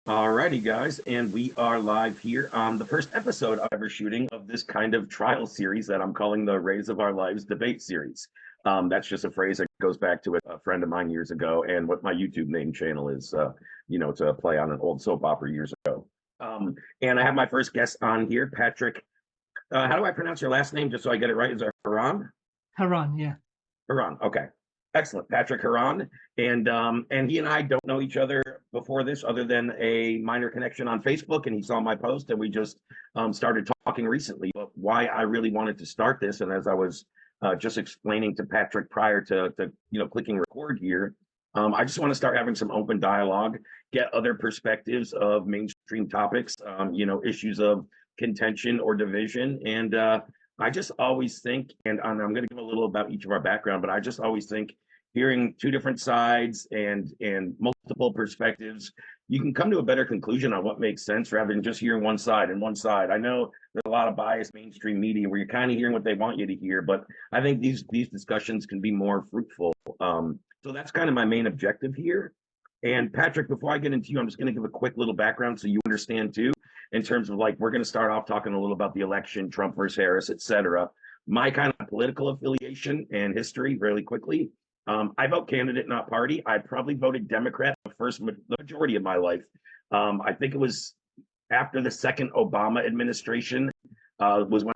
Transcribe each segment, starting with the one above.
Alrighty, guys, and we are live here on the first episode I'm ever shooting of this kind of trial series that I'm calling the Rays of Our Lives debate series. That's just a phrase that goes back to a friend of mine years ago, and what my YouTube name channel is, to play on an old soap opera years ago. And I have my first guest on here, Patrick. How do I pronounce your last name just so I get it right? Is it Herran? Herran, yeah. Herran. Okay. Excellent. Patrick Herran. And he and I don't know each other before this other than a minor connection on Facebook, and he saw my post and we just started talking recently. But why I really wanted to start this, and as I was just explaining to Patrick prior to clicking record here, I just want to start having some open dialogue, get other perspectives of mainstream topics, issues of contention or division. And I just always think, and I'm going to give a little about each of our background, but I just always think hearing two different sides and multiple perspectives, you can come to a better conclusion on what makes sense rather than just hearing one side and one side. I know there's a lot of biased mainstream media where you're kind of hearing what they want you to hear, but I think these discussions can be more fruitful. So that's kind of my main objective here. And Patrick, before I get into you, I'm just going to give a quick little background so you understand too, in terms of like, we're going to start off talking a little about the election, Trump versus Harris, et cetera. My kind of political affiliation and history really quickly. I vote candidate, not party. I probably voted Democrat the majority of my life. I think it was after the second Obama administration was when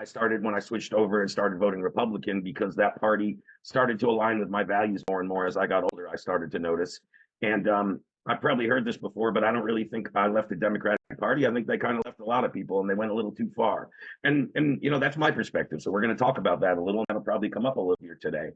I switched over and started voting Republican, because that party started to align with my values more and more as I got older. I started to notice. And I've probably heard this before, but I don't really think I left the Democratic Party. I think they kind of left a lot of people and they went a little too far. And that's my perspective. So we're going to talk about that a little, and that'll probably come up a little here today.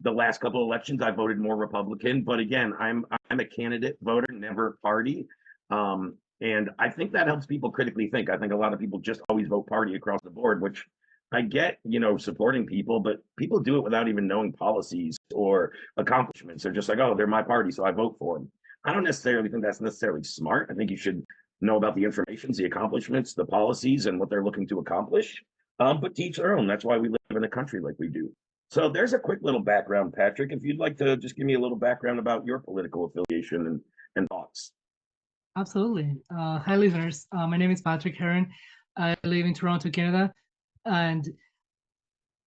The last couple of elections, I voted more Republican, but again, I'm a candidate voter, never party. And I think that helps people critically think. I think a lot of people just always vote party across the board, which I get, supporting people, but people do it without even knowing policies or accomplishments. They're just like, oh, they're my party, so I vote for them. I don't necessarily think that's necessarily smart. I think you should know about the information, the accomplishments, the policies, and what they're looking to accomplish. But to each their own. That's why we live in a country like we do. So there's a quick little background, Patrick. If you'd like to just give me a little background about your political affiliation and thoughts. Absolutely. Hi, listeners. My name is Patrick Herran. I live in Toronto, Canada, and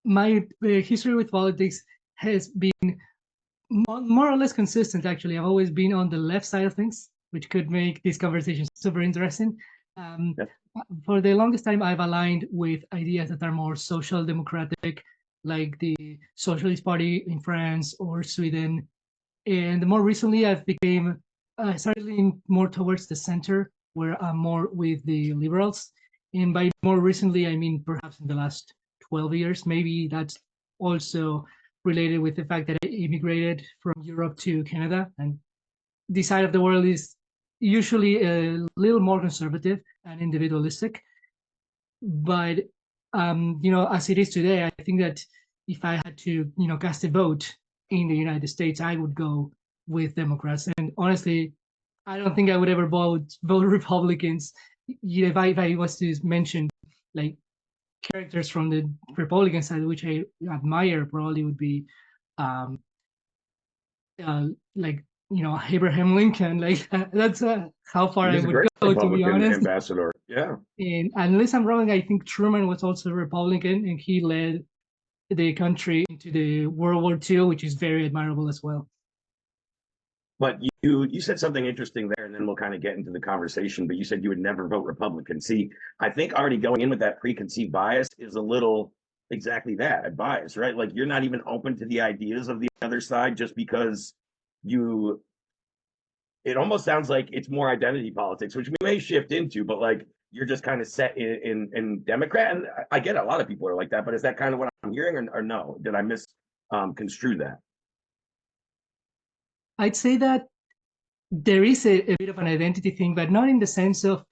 my history with politics has been more or less consistent, actually. I've always been on the left side of things, which could make this conversation super interesting. Yep. For the longest time, I've aligned with ideas that are more social democratic, like the Socialist Party in France or Sweden. And more recently, I've started leaning more towards the center, where I'm more with the liberals. And by more recently, I mean perhaps in the last 12 years. Maybe that's also related with the fact that I immigrated from Europe to Canada, and this side of the world is usually a little more conservative and individualistic. But as it is today, I think that if I had to, cast a vote in the United States, I would go with Democrats. And honestly, I don't think I would ever vote Republicans. If I was to mention like characters from the Republican side, which I admire, probably would be Abraham Lincoln. Like that's how far I would go, to be honest. Ambassador, yeah. And unless I'm wrong, I think Truman was also a Republican, and he led the country into the World War II, which is very admirable as well. But you said something interesting there, and then we'll kind of get into the conversation. But you said you would never vote Republican. See, I think already going in with that preconceived bias is a little exactly that, a bias, right? Like you're not even open to the ideas of the other side just because it almost sounds like it's more identity politics, which we may shift into, but like you're just kind of set in Democrat. And I get it, a lot of people are like that, but is that kind of what I'm hearing, or no? Did I misconstrue that? I'd say that there is a bit of an identity thing, but not in the sense of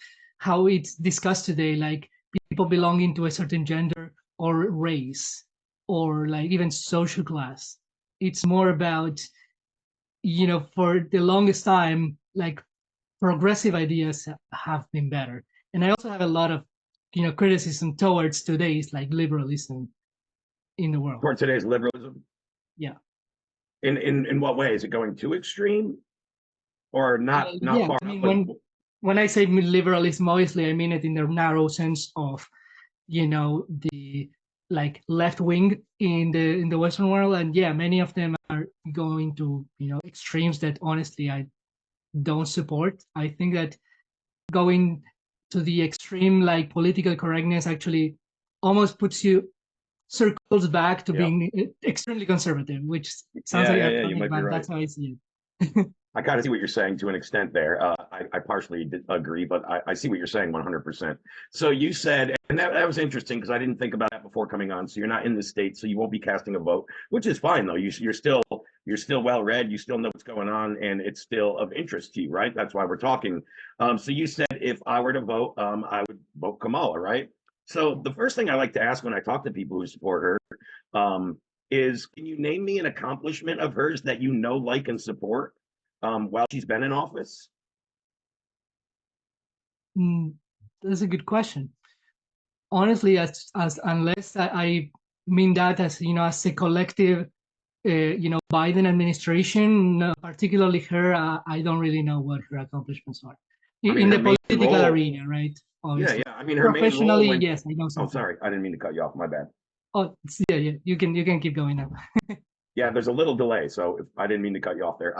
how it's discussed today, like people belonging to a certain gender or race or like even social class. It's more about, for the longest time, like progressive ideas have been better. And I also have a lot of, criticism towards today's like liberalism in the world. For today's liberalism? Yeah. In what way? Is it going too extreme? or not Yeah, far I out, mean, but when I say liberalism, obviously I mean it in the narrow sense of, the like left wing in the Western world, and yeah, many of them are going to extremes that honestly I don't support. I think that going to the extreme, like political correctness, actually almost puts you circles back to yeah, being extremely conservative, which sounds yeah, like yeah, yeah. You ironic, might be but right. that's how I see it. I kind of see what you're saying to an extent there. I partially agree, but I see what you're saying 100%. So you said, and that was interesting because I didn't think about that before coming on. So you're not in the States, so you won't be casting a vote, which is fine though. You're still well read. You still know what's going on, and it's still of interest to you, right? That's why we're talking. So you said if I were to vote, I would vote Kamala, right? So the first thing I like to ask when I talk to people who support her, is can you name me an accomplishment of hers that you know, like, and support? While she's been in office? Mm, that's a good question. Honestly, as unless I mean that as as a collective, Biden administration, particularly her, I don't really know what her accomplishments are I mean, in her the main political role, arena, right? yeah, Obviously, yeah. I mean, her main role professionally, when, yes, I know oh, something. sorry, I didn't mean to cut you off. My bad. Oh, yeah, yeah. You can keep going now. Yeah, there's a little delay, so if, I didn't mean to cut you off there.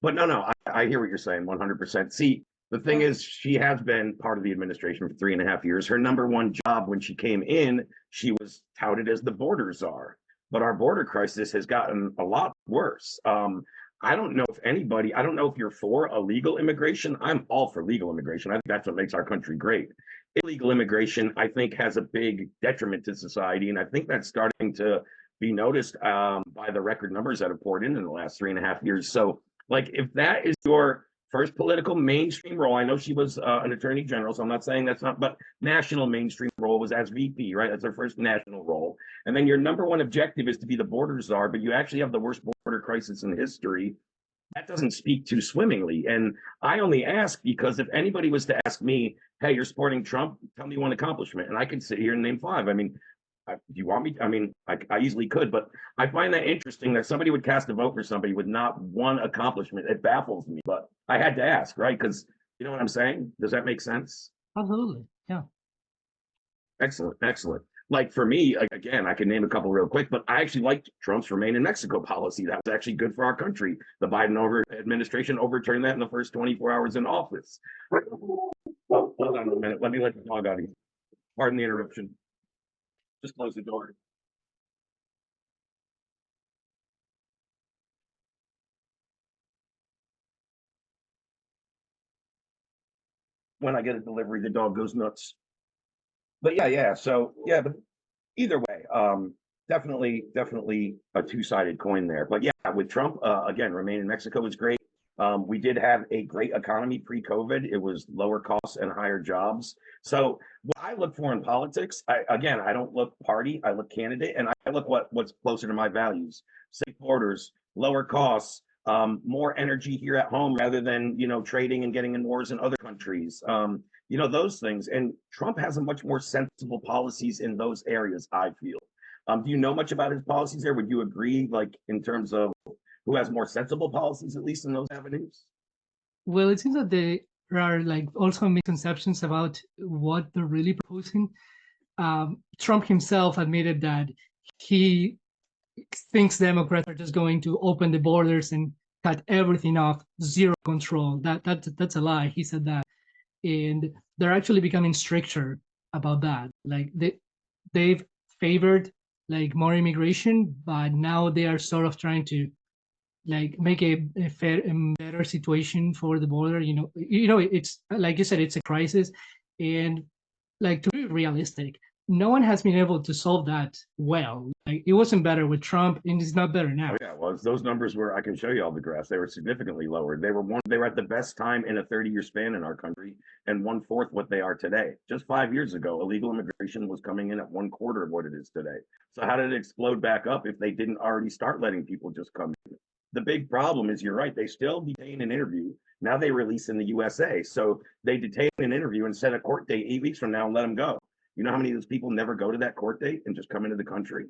But no, no, I hear what you're saying 100%. See, the thing is, she has been part of the administration for 3.5 years. Her number one job when she came in, she was touted as the border czar. But our border crisis has gotten a lot worse. I don't know if anybody, I don't know if you're for illegal immigration. I'm all for legal immigration. I think that's what makes our country great. Illegal immigration, I think, has a big detriment to society. And I think that's starting to be noticed by the record numbers that have poured in the last 3.5 years. So, like, if that is your first political mainstream role, I know she was an attorney general, so I'm not saying that's not, but national mainstream role was as VP, right? That's her first national role. And then your number one objective is to be the border czar, but you actually have the worst border crisis in history. That doesn't speak too swimmingly. And I only ask because if anybody was to ask me, hey, you're supporting Trump, tell me one accomplishment. And I could sit here and name five. I mean, do you want me? I mean, I easily could, but I find that interesting that somebody would cast a vote for somebody with not one accomplishment. It baffles me, but I had to ask, right? Because you know what I'm saying? Does that make sense? Absolutely, yeah. Excellent, excellent. Like for me, again, I can name a couple real quick, but I actually liked Trump's Remain in Mexico policy. That was actually good for our country. The Biden administration overturned that in the first 24 hours in office. Oh, hold on a minute. Let me let the dog out. Pardon the interruption. Just close the door. When I get a delivery, the dog goes nuts. But yeah, yeah. So yeah, but either way, definitely a two-sided coin there. But yeah, with Trump, again, Remain in Mexico was great. We did have a great economy pre-COVID. It was lower costs and higher jobs. So what I look for in politics, I don't look party, I look candidate, and I look what's closer to my values: safe borders, lower costs, more energy here at home rather than trading and getting in wars in other countries. Those things. And Trump has a much more sensible policies in those areas, I feel. Do you know much about his policies there? Would you agree, like, in terms of who has more sensible policies, at least in those avenues? Well, it seems that there are like also misconceptions about what they're really proposing. Trump himself admitted that he thinks Democrats are just going to open the borders and cut everything off, zero control. That's a lie. He said that, and they're actually becoming stricter about that. Like they've favored like more immigration, but now they are sort of trying to like make a fair and better situation for the border. It's like you said, it's a crisis, and like to be realistic, no one has been able to solve that well. Like it wasn't better with Trump, and it's not better now. Oh yeah, well, those numbers were, I can show you all the graphs. They were significantly lower. They were at the best time in a 30-year span in our country and one-fourth what they are today. Just 5 years ago, illegal immigration was coming in at one quarter of what it is today. So how did it explode back up if they didn't already start letting people just come in? The big problem is, you're right, they still detain an interview. Now they release in the USA. So they detain an interview and set a court date 8 weeks from now and let them go. You know how many of those people never go to that court date and just come into the country?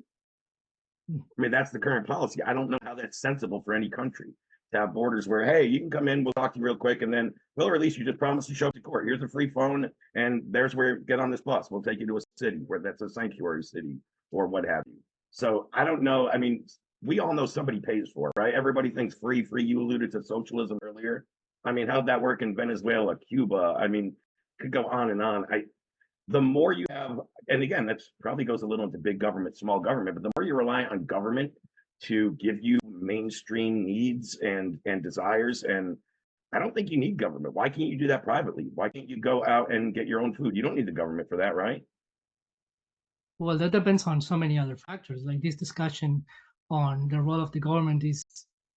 I mean, that's the current policy. I don't know how that's sensible for any country to have borders where, hey, you can come in, we'll talk to you real quick, and then we'll release you. Just promise to show up to court. Here's a free phone, and there's where get on this bus. We'll take you to a city where that's a sanctuary city or what have you. So I don't know. I mean, we all know somebody pays for it, right? Everybody thinks free, free. You alluded to socialism earlier. I mean, how'd that work in Venezuela, Cuba? I mean, could go on and on. The more you have, and again, that's probably goes a little into big government, small government, but the more you rely on government to give you mainstream needs and desires, and I don't think you need government. Why can't you do that privately? Why can't you go out and get your own food? You don't need the government for that, right? Well, that depends on so many other factors. Like this discussion on the role of the government is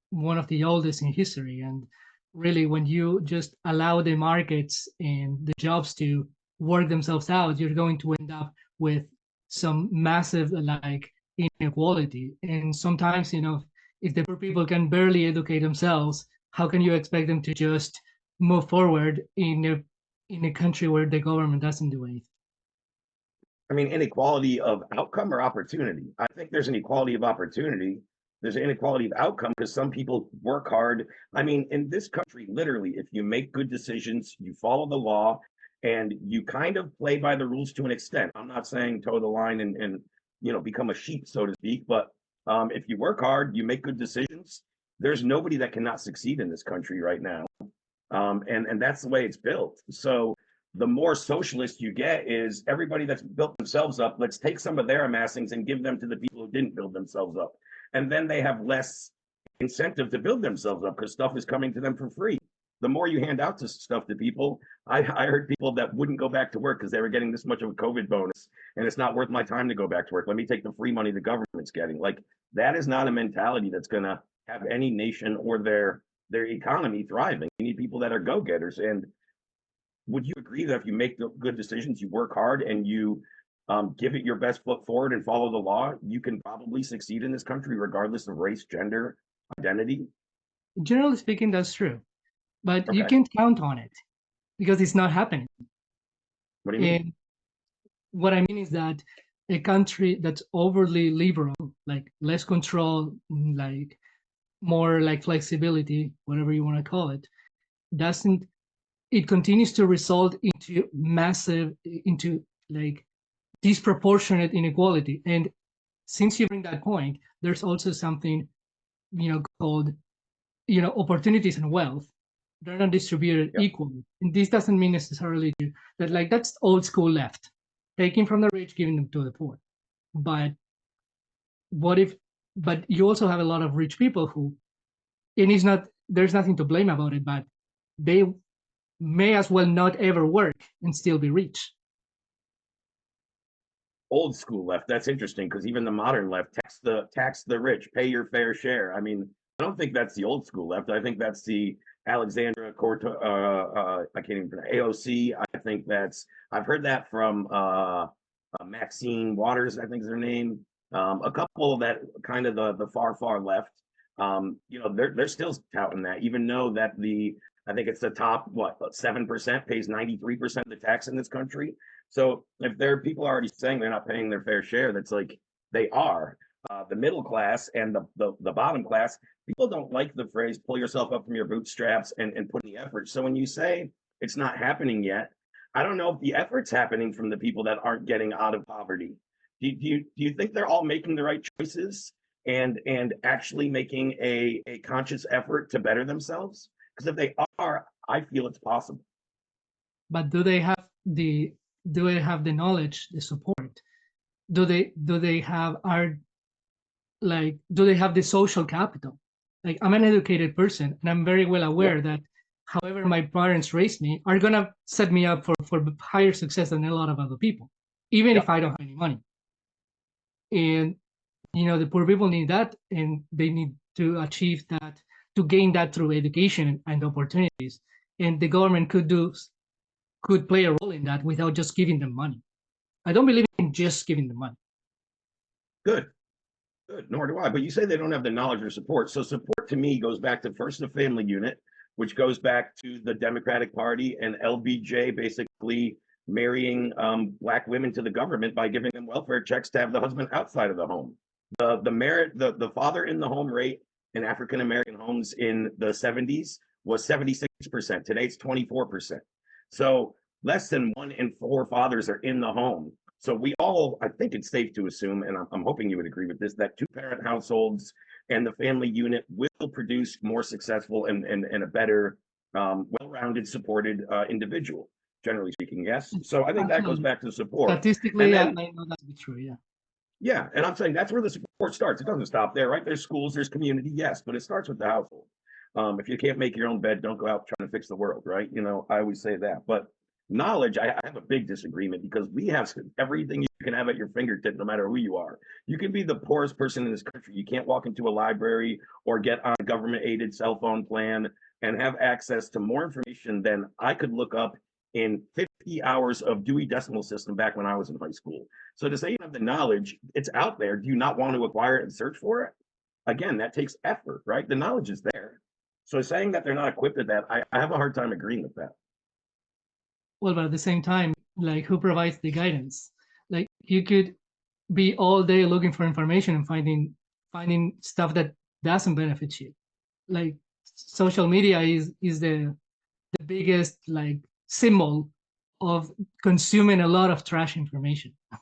one of the oldest in history. And really, when you just allow the markets and the jobs to work themselves out, you're going to end up with some massive like inequality. And sometimes, if the poor people can barely educate themselves, how can you expect them to just move forward in a country where the government doesn't do anything? I mean, inequality of outcome or opportunity. I think there's an equality of opportunity. There's an inequality of outcome because some people work hard. I mean, in this country, literally, if you make good decisions, you follow the law, and you kind of play by the rules to an extent. I'm not saying toe the line and become a sheep, so to speak, but if you work hard, you make good decisions. There's nobody that cannot succeed in this country right now, and that's the way it's built. So the more socialist you get is everybody that's built themselves up, let's take some of their amassings and give them to the people who didn't build themselves up. And then they have less incentive to build themselves up because stuff is coming to them for free. The more you hand out to stuff to people, I heard people that wouldn't go back to work because they were getting this much of a COVID bonus and it's not worth my time to go back to work. Let me take the free money the government's getting. Like that is not a mentality that's going to have any nation or their economy thriving. You need people that are go-getters. And would you agree that if you make the good decisions, you work hard and you give it your best foot forward and follow the law, you can probably succeed in this country regardless of race, gender, identity? Generally speaking, that's true, but you Okay. can't count on it because it's not happening. What do you mean? And what I mean is that a country that's overly liberal, like less control, like more like flexibility, whatever you want to call it, doesn't, it continues to result into like disproportionate inequality. And since you bring that point, there's also something, called, opportunities and wealth. They're not distributed equally. And this doesn't mean necessarily that like that's old school left, taking from the rich, giving them to the poor. But but you also have a lot of rich people who, and there's nothing to blame about it, but they may as well not ever work and still be rich. Old school left. That's interesting because even the modern left tax the rich, pay your fair share. I mean, I don't think that's the old school left. I think that's the Alexandra Corto. I can't even pronounce AOC. I think I've heard that from Maxine Waters. I think is her name. A couple that kind of the far left. They're still touting that, even though that I think it's the top 7% pays 93% of the tax in this country. So if there are people already saying they're not paying their fair share, that's like they are. The middle class and the bottom class, people don't like the phrase "pull yourself up from your bootstraps" and put in the effort. So when you say it's not happening yet, I don't know if the effort's happening from the people that aren't getting out of poverty. Do you think they're all making the right choices and actually making a conscious effort to better themselves? Because if they are, I feel it's possible. But do they have the knowledge, the support? Do they have do they have the social capital? Like I'm an educated person and I'm very well aware that however my parents raised me are gonna set me up for higher success than a lot of other people, even if I don't have any money. And the poor people need that, and they need to achieve that, to gain that through education and opportunities. And the government could play a role in that without just giving them money. I don't believe in just giving them money. Good. Nor do I. But you say they don't have the knowledge or support. So support to me goes back to first the family unit, which goes back to the Democratic Party and LBJ basically marrying Black women to the government by giving them welfare checks to have the husband outside of the home. The father in the home rate in African American homes in the 70s was 76%. Today it's 24%. So less than 1 in 4 fathers are in the home. So we all, I think it's safe to assume, and I'm hoping you would agree with this, that two-parent households and the family unit will produce more successful and a better, well-rounded, supported individual, generally speaking. Yes. So I think that goes back to support. Statistically, and then, I know that to be true. Yeah. yeah, and I'm saying that's where the support starts. It doesn't stop there, right? There's schools, there's community, yes, but it starts with the household. If you can't make your own bed, don't go out trying to fix the world, right? You know, I always say that. But knowledge, I have a big disagreement because we have everything you can have at your fingertip, no matter who you are. You can be the poorest person in this country. You can't walk into a library or get on a government-aided cell phone plan and have access to more information than I could look up in 50 hours of Dewey Decimal System back when I was in high school. So to say you have the knowledge, it's out there. Do you not want to acquire it and search for it? Again, that takes effort, right? The knowledge is there. So saying that they're not equipped with that, I have a hard time agreeing with that. Well, but at the same time, like, who provides the guidance? Like, you could be all day looking for information and finding stuff that doesn't benefit you. Like, social media is the biggest, like, symbol of consuming a lot of trash information. I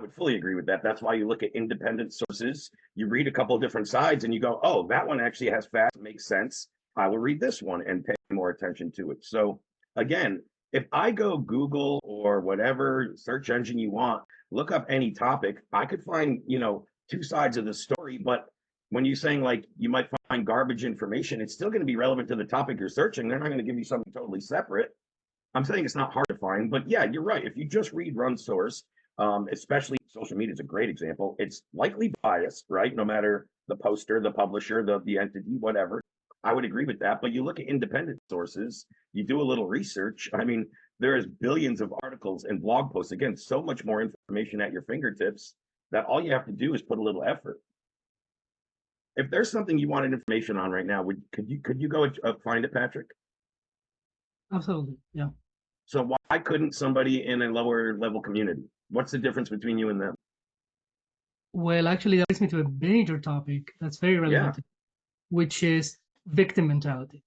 would fully agree with that. That's why you look at independent sources. You read a couple of different sides and you go, oh, that one actually has facts, makes sense. I will read this one and pay more attention to it. So again, if I go Google or whatever search engine you want, look up any topic, I could find, 2 sides of the story. But when you're saying like you might find garbage information, it's still going to be relevant to the topic you're searching. They're not going to give you something totally separate. I'm saying it's not hard to find, but yeah, you're right. If you just read one source, especially social media is a great example. It's likely biased, right? No matter the poster, the publisher, the entity, whatever. I would agree with that. But you look at independent sources, you do a little research. I mean, there is billions of articles and blog posts. Again, so much more information at your fingertips that all you have to do is put a little effort. If there's something you wanted information on right now, could you go find it, Patrick? Absolutely, yeah. So why couldn't somebody in a lower level community? What's the difference between you and them? Well, actually, that brings me to a major topic that's very relevant, which is victim mentality.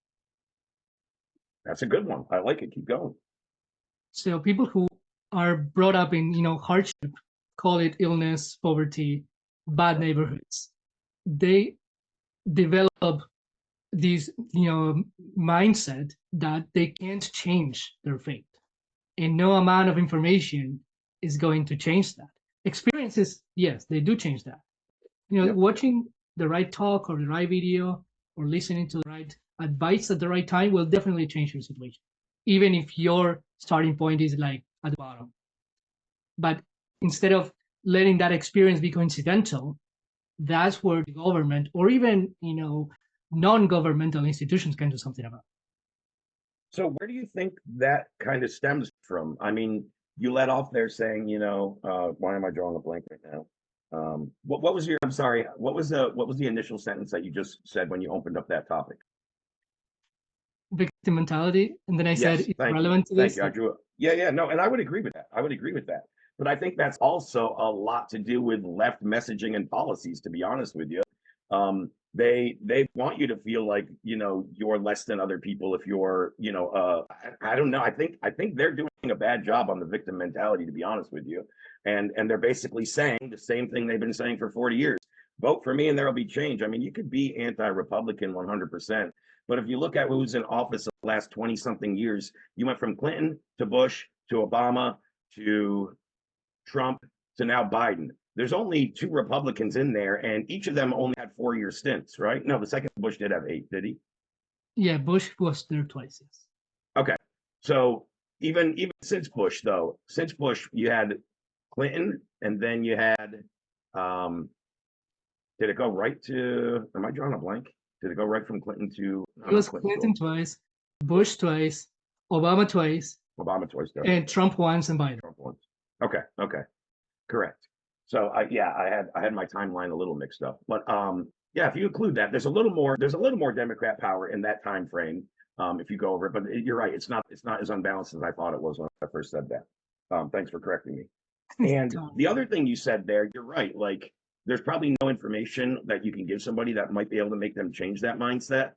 That's a good one. I like it. Keep going. So people who are brought up in, hardship, call it illness, poverty, bad neighborhoods, they develop this, mindset that they can't change their fate. And no amount of information is going to change that. Experiences, yes, they do change that. Watching the right talk or the right video or listening to the right advice at the right time will definitely change your situation, even if your starting point is like at the bottom. But instead of letting that experience be coincidental, that's where the government or even, non-governmental institutions can do something about. So where do you think that kind of stems from? I mean, you let off there saying, why am I drawing a blank right now? What was I'm sorry, what was the initial sentence that you just said when you opened up that topic? Victim mentality, and then I said it's relevant to this. Thank you. Yeah, no, and I would agree with that. But I think that's also a lot to do with left messaging and policies, to be honest with you. They want you to feel like, you're less than other people if you're, I don't know. I think they're doing a bad job on the victim mentality, to be honest with you. And they're basically saying the same thing they've been saying for 40 years. Vote for me and there'll be change. I mean, you could be anti-Republican 100%. But if you look at who's in office the last 20 something years, you went from Clinton to Bush to Obama to Trump to now Biden. There's only 2 Republicans in there, and each of them only had 4-year stints, right? No, the second Bush did have 8, did he? Yeah, Bush was there twice, yes. Okay. So even since Bush, you had Clinton, and then you had, did it go right to, am I drawing a blank? Did it go right from Clinton to? It was Clinton twice, Bush twice, Obama twice, and Trump once, and Biden. Trump once. Okay, correct. So I had my timeline a little mixed up, but if you include that, there's a little more Democrat power in that time frame. If you go over it, but you're right, it's not as unbalanced as I thought it was when I first said that. Thanks for correcting me. And the other thing you said there, you're right. Like, there's probably no information that you can give somebody that might be able to make them change that mindset.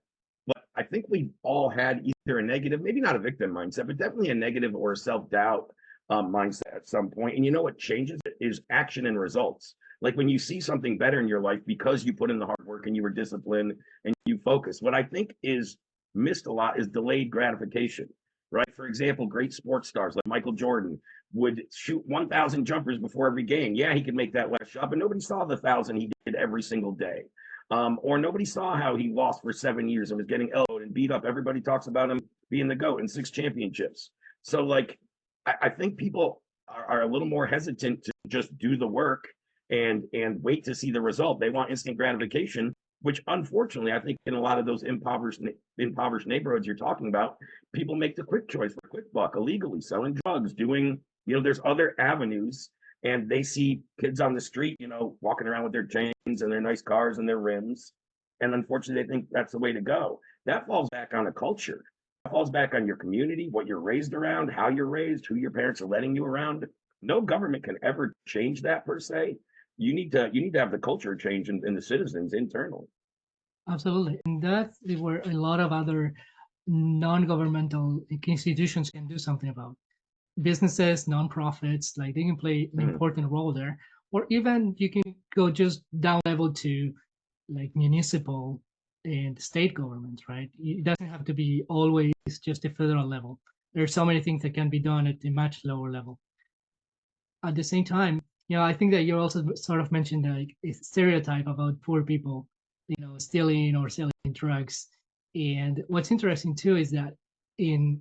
But I think we've all had either a negative, maybe not a victim mindset, but definitely a negative or a self-doubt mindset at some point. And you know what changes it is action and results. Like when you see something better in your life because you put in the hard work and you were disciplined and you focus. What I think is missed a lot is delayed gratification, right? For example, great sports stars like Michael Jordan would shoot 1,000 jumpers before every game. Yeah, he could make that last shot, but nobody saw the 1,000 he did every single day. Or nobody saw how he lost for 7 years and was getting elbowed and beat up. Everybody talks about him being the GOAT in 6 championships. So, like, I think people are a little more hesitant to just do the work and wait to see the result. They want instant gratification, which unfortunately, I think in a lot of those impoverished neighborhoods you're talking about, people make the quick choice for quick buck, illegally selling drugs, doing, there's other avenues, and they see kids on the street, walking around with their chains and their nice cars and their rims. And unfortunately, they think that's the way to go. That falls back on a culture. That falls back on your community, what you're raised around, how you're raised, who your parents are letting you around. No government can ever change that per se. You need to have the culture change in the citizens internally. Absolutely. And that's where a lot of other non-governmental institutions can do something about. Businesses, nonprofits, like they can play an important role there. Or even you can go just down level to like municipal and state governments, right? It doesn't have to be always just a federal level. There are so many things that can be done at a much lower level. At the same time, I think that you also sort of mentioned like a stereotype about poor people, stealing or selling drugs. And what's interesting too is that in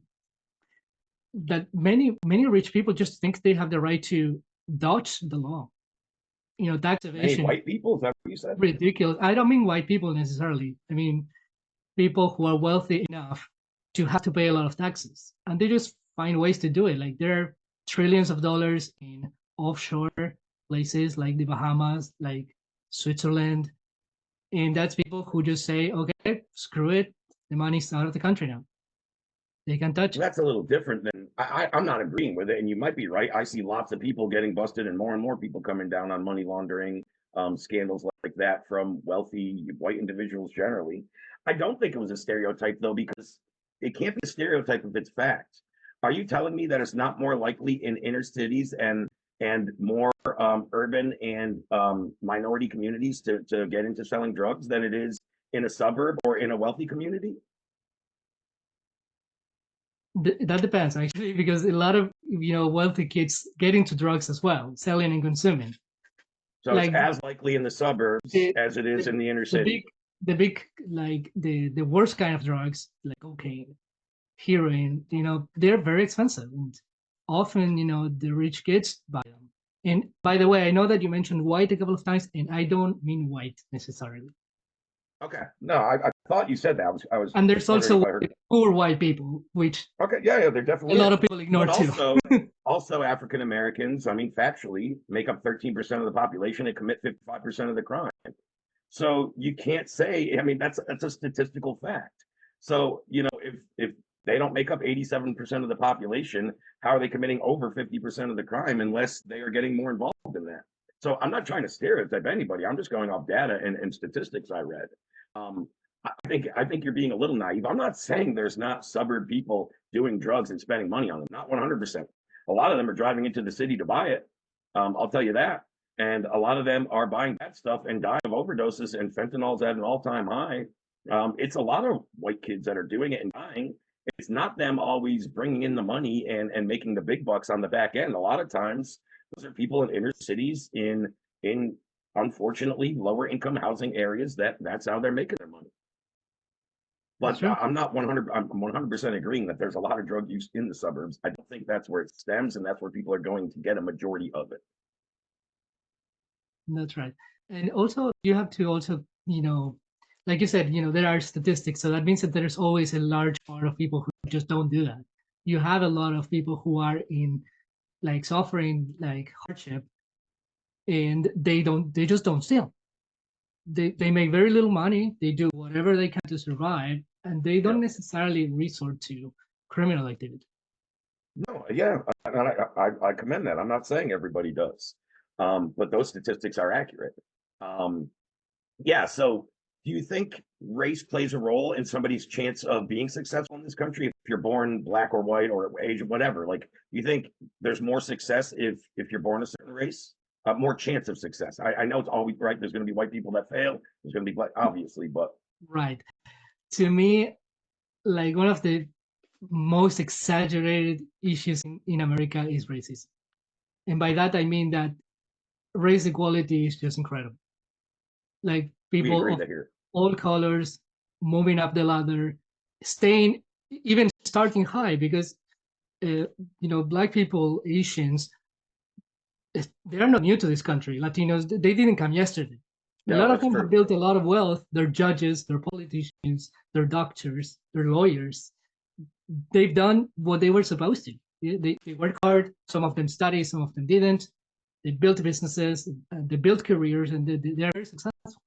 that many rich people just think they have the right to dodge the law. Tax evasion. White people, is that what you said? Ridiculous. I don't mean white people necessarily. I mean people who are wealthy enough to have to pay a lot of taxes, and they just find ways to do it. Like there are trillions of dollars in offshore places like the Bahamas, like Switzerland, and that's people who just say, okay, screw it, the money's out of the country now. They can touch it. That's a little different than I'm not agreeing with it, and you might be right. I see lots of people getting busted and more people coming down on money laundering scandals like that from wealthy white individuals generally. I don't think it was a stereotype though, because it can't be a stereotype if it's fact. Are you telling me that it's not more likely in inner cities and more urban and minority communities to get into selling drugs than it is in a suburb or in a wealthy community? That depends actually, because a lot of wealthy kids get into drugs as well, selling and consuming. So like, it's as likely in the suburbs as it is in the inner city. The big like the worst kind of drugs like cocaine, heroin, they're very expensive, and often the rich kids buy them. And by the way, I know that you mentioned white a couple of times, and I don't mean white necessarily. Okay. No, I thought you said that. I was. And there's also poor white people, which okay, yeah, they're definitely a lot of people ignore too. Also, also African Americans, I mean, factually, make up 13% of the population and commit 55% of the crime. So you can't say. I mean, that's a statistical fact. So if they don't make up 87% of the population, how are they committing over 50% of the crime unless they are getting more involved in that? So I'm not trying to stereotype anybody. I'm just going off data and statistics I read. I think you're being a little naive. I'm not saying there's not suburb people doing drugs and spending money on them. Not 100%. A lot of them are driving into the city to buy it. I'll tell you that. And a lot of them are buying that stuff and dying of overdoses, and fentanyl's at an all-time high. It's a lot of white kids that are doing it and dying. It's not them always bringing in the money and making the big bucks on the back end. A lot of times, those are people in inner cities in unfortunately lower income housing areas that's how they're making their money. But I'm 100% agreeing that there's a lot of drug use in the suburbs. I don't think that's where it stems, and that's where people are going to get a majority of it. That's right. And also you have to also, like you said, there are statistics. So that means that there's always a large part of people who just don't do that. You have a lot of people who are in like suffering like hardship, and they just don't steal. They make very little money. They do whatever they can to survive, and they don't necessarily resort to criminal activity. No, yeah, I commend that. I'm not saying everybody does, but those statistics are accurate. Um, yeah. So, do you think race plays a role in somebody's chance of being successful in this country? If you're born black or white or Asian, whatever, like, do you think there's more success if you're born a certain race? More chance of success. I know it's always right. There's going to be white people that fail. There's going to be black, obviously, but Right. To me, like one of the most exaggerated issues in America is racism. And by that, I mean that race equality is just incredible. Like we agree people of that here. all colors moving up the ladder, staying, even starting high, because, Black people, Asians, they are not new to this country. Latinos, they didn't come yesterday. A No, lot of that's them have true. built a lot of wealth. They're judges, they're politicians, they're doctors, they're lawyers. They've done what they were supposed to. They work hard. Some of them study, some of them didn't. They built businesses, they built careers, and they're very successful.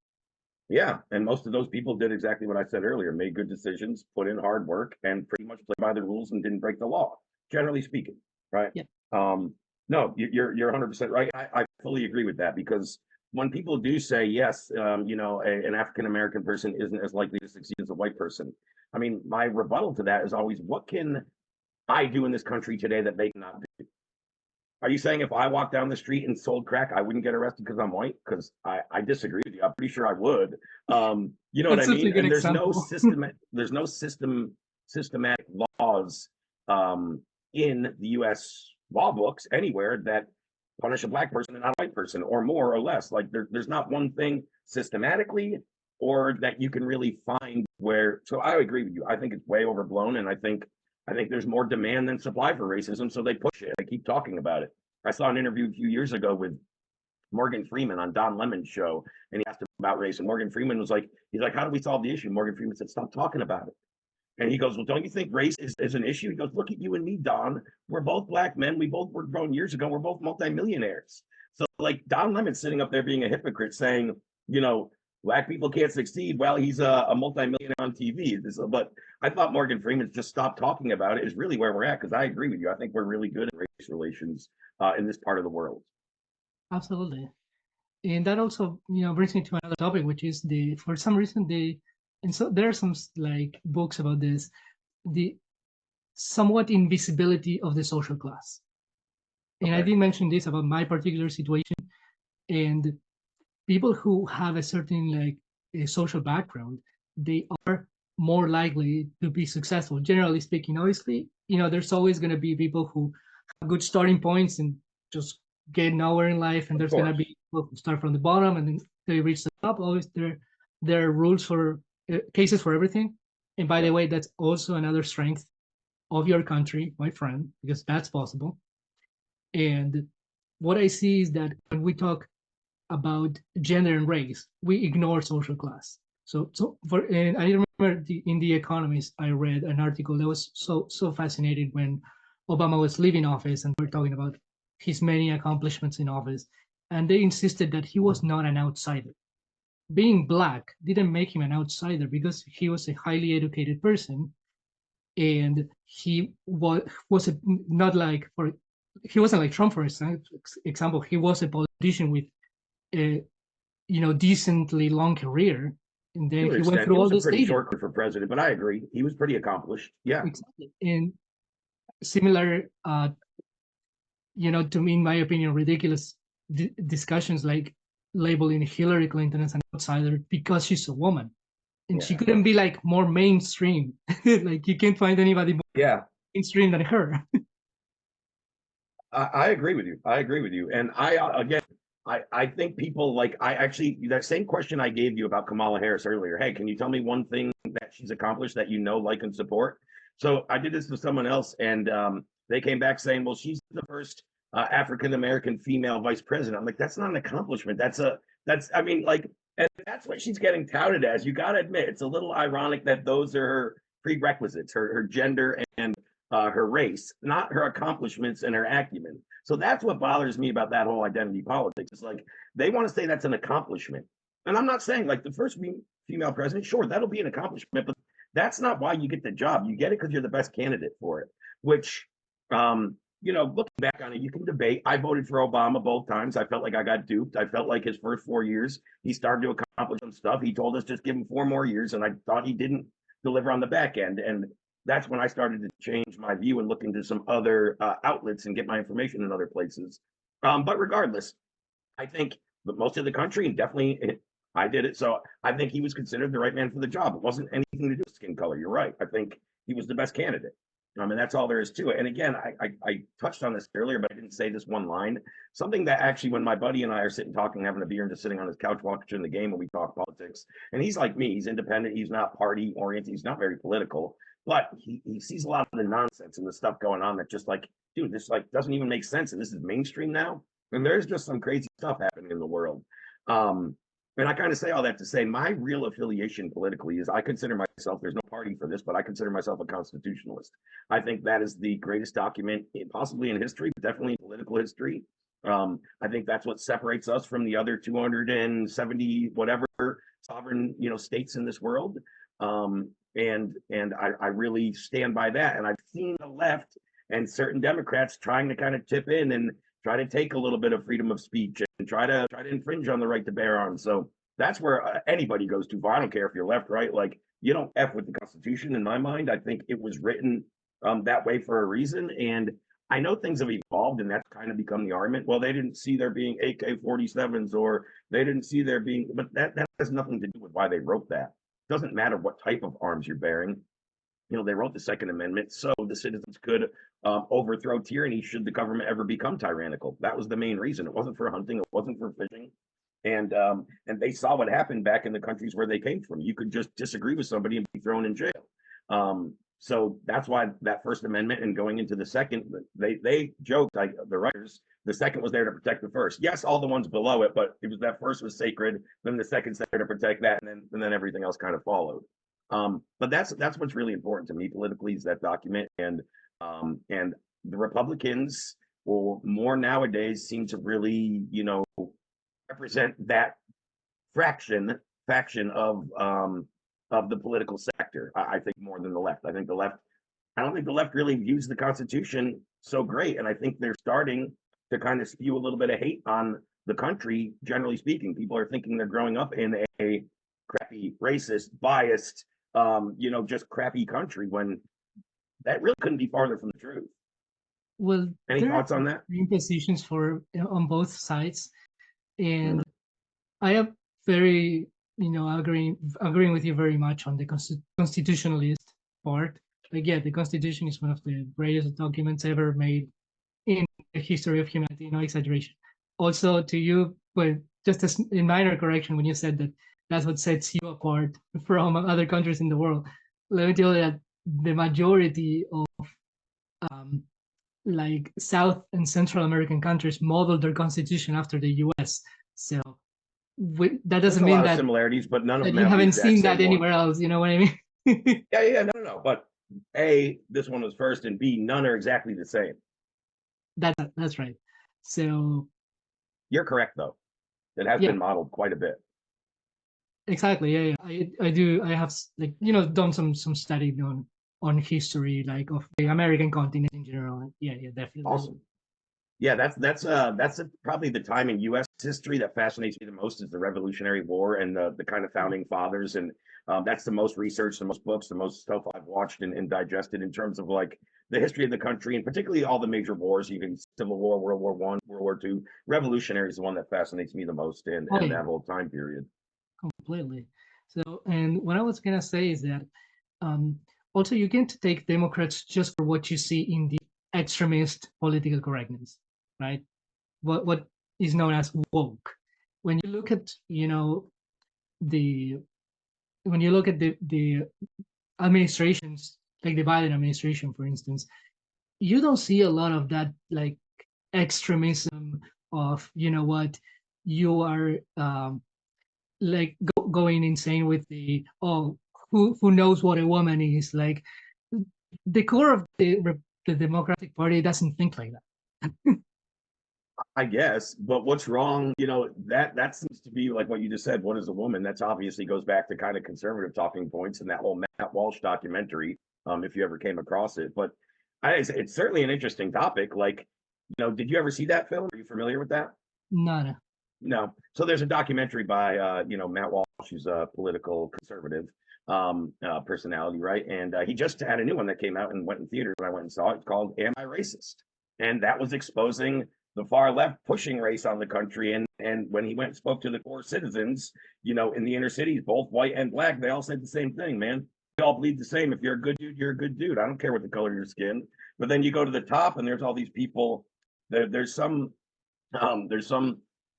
Yeah, and most of those people did exactly what I said earlier, made good decisions, put in hard work, and pretty much played by the rules and didn't break the law, generally speaking, right? Yeah, Um, no, you're 100% right. I fully agree with that because when people do say yes, an African American person isn't as likely to succeed as a white person. I mean, my rebuttal to that is always, what can I do in this country today that they cannot do? Are you saying if I walked down the street and sold crack, I wouldn't get arrested because I'm white? Because I disagree with you. I'm pretty sure I would. You know what I that's such a mean? good And example. there's no systematic laws in the U.S. law books anywhere that punish a black person and not a white person, or more or less. Like there's not one thing systematically or that you can really find where. So I agree with you. I think it's way overblown, and I think there's more demand than supply for racism, so they push it. They keep talking about it. I saw an interview a few years ago with Morgan Freeman on Don Lemon's show, and he asked him about race. And Morgan Freeman was like, he's like, how do we solve the issue? Morgan Freeman said, stop talking about it. And he goes, well, don't you think race is an issue? He goes, look at you and me, Don. We're both black men. We both were grown years ago. We're both multimillionaires. So, like, Don Lemon's sitting up there being a hypocrite saying, black people can't succeed. Well, he's a multimillionaire on TV. But I thought Morgan Freeman just stopped talking about it is really where we're at, because I agree with you. I think we're really good at race relations in this part of the world. Absolutely. And that also, brings me to another topic, which is for some reason, and so there are some like books about this, the somewhat invisibility of the social class. And I Okay. did mention this about my particular situation, and people who have a certain like a social background, they are more likely to be successful, generally speaking. Obviously, there's always going to be people who have good starting points and just get nowhere in life, and Of there's going to course. be people who start from the bottom and then they reach the top. Always there are rules for cases for everything. And by the Yep. way, that's also another strength of your country, my friend, because that's possible. And what I see is that when we talk about gender and race, we ignore social class. And I remember in the Economist, I read an article that was so fascinating when Obama was leaving office, and we're talking about his many accomplishments in office, and they insisted that he was not an outsider. Being black didn't make him an outsider because he was a highly educated person, and he was not like for he wasn't like Trump, for example. He was a politician with a decently long career, and To then an he went extent, through he all was a the pretty stages. short for president, but I agree. He was pretty accomplished. Yeah. Exactly. And similar, to me, in my opinion, ridiculous discussions like labeling Hillary Clinton as an outsider because she's a woman, and she Yeah. couldn't be like more mainstream. Like you can't find anybody more Yeah. mainstream than her. I agree with you. I agree with you. And again, I think people like, I actually, that same question I gave you about Kamala Harris earlier. Hey, can you tell me one thing that she's accomplished that like, and support? So I did this with someone else, and they came back saying, well, she's the first African American female vice president. I'm like, that's not an accomplishment. I mean, like, and that's what she's getting touted as. You got to admit, it's a little ironic that those are her prerequisites, her gender and her race, not her accomplishments and her acumen. So that's what bothers me about that whole identity politics. It's like they want to say that's an accomplishment. And I'm not saying like the first female president, sure, that'll be an accomplishment, but that's not why you get the job. You get it because you're the best candidate for it, which looking back on it, you can debate. I voted for Obama both times. I felt like I got duped. I felt like his first 4 years, he started to accomplish some stuff. He told us just give him 4 more years, and I thought he didn't deliver on the back end. And that's when I started to change my view and look into some other outlets and get my information in other places. But regardless, I think that most of the country, and definitely I did it. So I think he was considered the right man for the job. It wasn't anything to do with skin color. You're right. I think he was the best candidate. And that's all there is to it. And again, I touched on this earlier, but I didn't say this one line. Something that actually, when my buddy and I are sitting talking, having a beer, and just sitting on his couch watching the game, and we talk politics, and he's like me, he's independent, he's not party oriented, he's not very political, but he sees a lot of the nonsense and the stuff going on that just like, dude, this like doesn't even make sense. And this is mainstream now. And there's just some crazy stuff happening in the world. And I kind of say all that to say my real affiliation politically is I consider myself, there's no party for this, but I consider myself a constitutionalist. I think that is the greatest document possibly in history, but definitely in political history. I think that's what separates us from the other 270 whatever sovereign states in this world. And I really stand by that. And I've seen the left and certain Democrats trying to kind of tip in and try to take a little bit of freedom of speech and try to infringe on the right to bear arms. So that's where anybody goes too far. I don't care if you're left, right? Like, you don't F with the Constitution in my mind. I think it was written that way for a reason. And I know things have evolved, and that's kind of become the argument. Well, they didn't see there being AK-47s, or they didn't see there being, but that has nothing to do with why they wrote that. It doesn't matter what type of arms you're bearing. They wrote the Second Amendment so the citizens could overthrow tyranny should the government ever become tyrannical. That was the main reason. It wasn't for hunting. It wasn't for fishing. And they saw what happened back in the countries where they came from. You could just disagree with somebody and be thrown in jail. So that's why that First Amendment and going into the Second, they joked, like the writers, the Second was there to protect the First. Yes, all the ones below it, but it was that First was sacred. Then the Second's there to protect that, and then everything else kind of followed. But that's what's really important to me politically is that document, and the Republicans will more nowadays seem to really represent that faction of the political sector. I think more than the left. I don't think the left really views the Constitution so great, and I think they're starting to kind of spew a little bit of hate on the country. Generally speaking, people are thinking they're growing up in a crappy, racist, biased, just crappy country, when that really couldn't be farther from the truth. Well, any thoughts on that? Positions on both sides, and I am very agreeing with you very much on the constitutionalist part. Like, yeah, the Constitution is one of the greatest documents ever made in the history of humanity. No exaggeration. Also, to you, but just as a minor correction, when you said that that's what sets you apart from other countries in the world, let me tell you that the majority of like South and Central American countries modeled their constitution after the U.S. So that doesn't mean that similarities, but none of them you haven't seen that anywhere else. You know what I mean? No. But A, this one was first, and B, none are exactly the same. That's right. So you're correct, though. It has been modeled quite a bit. Exactly. Yeah. I do. I have done some study on history, like of the American continent in general. Yeah, definitely. Awesome. Yeah, that's probably the time in U.S. history that fascinates me the most is the Revolutionary War and the kind of founding fathers, and that's the most research, the most books, the most stuff I've watched and digested in terms of like the history of the country, and particularly all the major wars, even Civil War, World War I, World War II. Revolutionary is the one that fascinates me the most, and that whole time period. Completely. So, and what I was gonna say is that also you can't take Democrats just for what you see in the extremist political correctness, right? What is known as woke. When you look at the administrations, like the Biden administration, for instance, you don't see a lot of that like extremism of you are like going insane with the who knows what a woman is. Like the core of the Democratic Party doesn't think like that. I guess, but what's wrong? That seems to be like what you just said. What is a woman? That's obviously goes back to kind of conservative talking points and that whole Matt Walsh documentary, if you ever came across it. But It's certainly an interesting topic. Like, did you ever see that film? Are you familiar with that? Nada. No. So there's a documentary by Matt Walsh, who's a political conservative personality, right? And he just had a new one that came out and went in theaters, and I went and saw it. It's called "Am I Racist?" And that was exposing the far left pushing race on the country. And when he went and spoke to the core citizens, in the inner cities, both white and black, they all said the same thing, man. We all bleed the same. If you're a good dude, you're a good dude. I don't care what the color of your skin. But then you go to the top, and there's all these people. There's some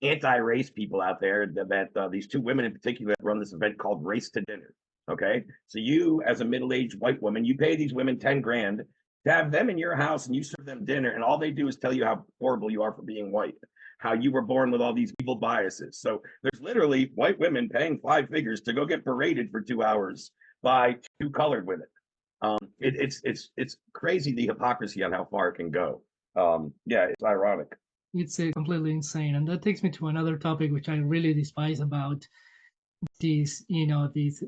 anti-race people out there that these two women in particular that run this event called Race to Dinner. Okay, so you as a middle-aged white woman, you pay these women 10 grand to have them in your house, and you serve them dinner, and all they do is tell you how horrible you are for being white, how you were born with all these evil biases. So there's literally white women paying 5 figures to go get berated for 2 hours by two colored women. It's crazy, the hypocrisy on how far it can go. Yeah, it's ironic. It's completely insane, and that takes me to another topic which I really despise about these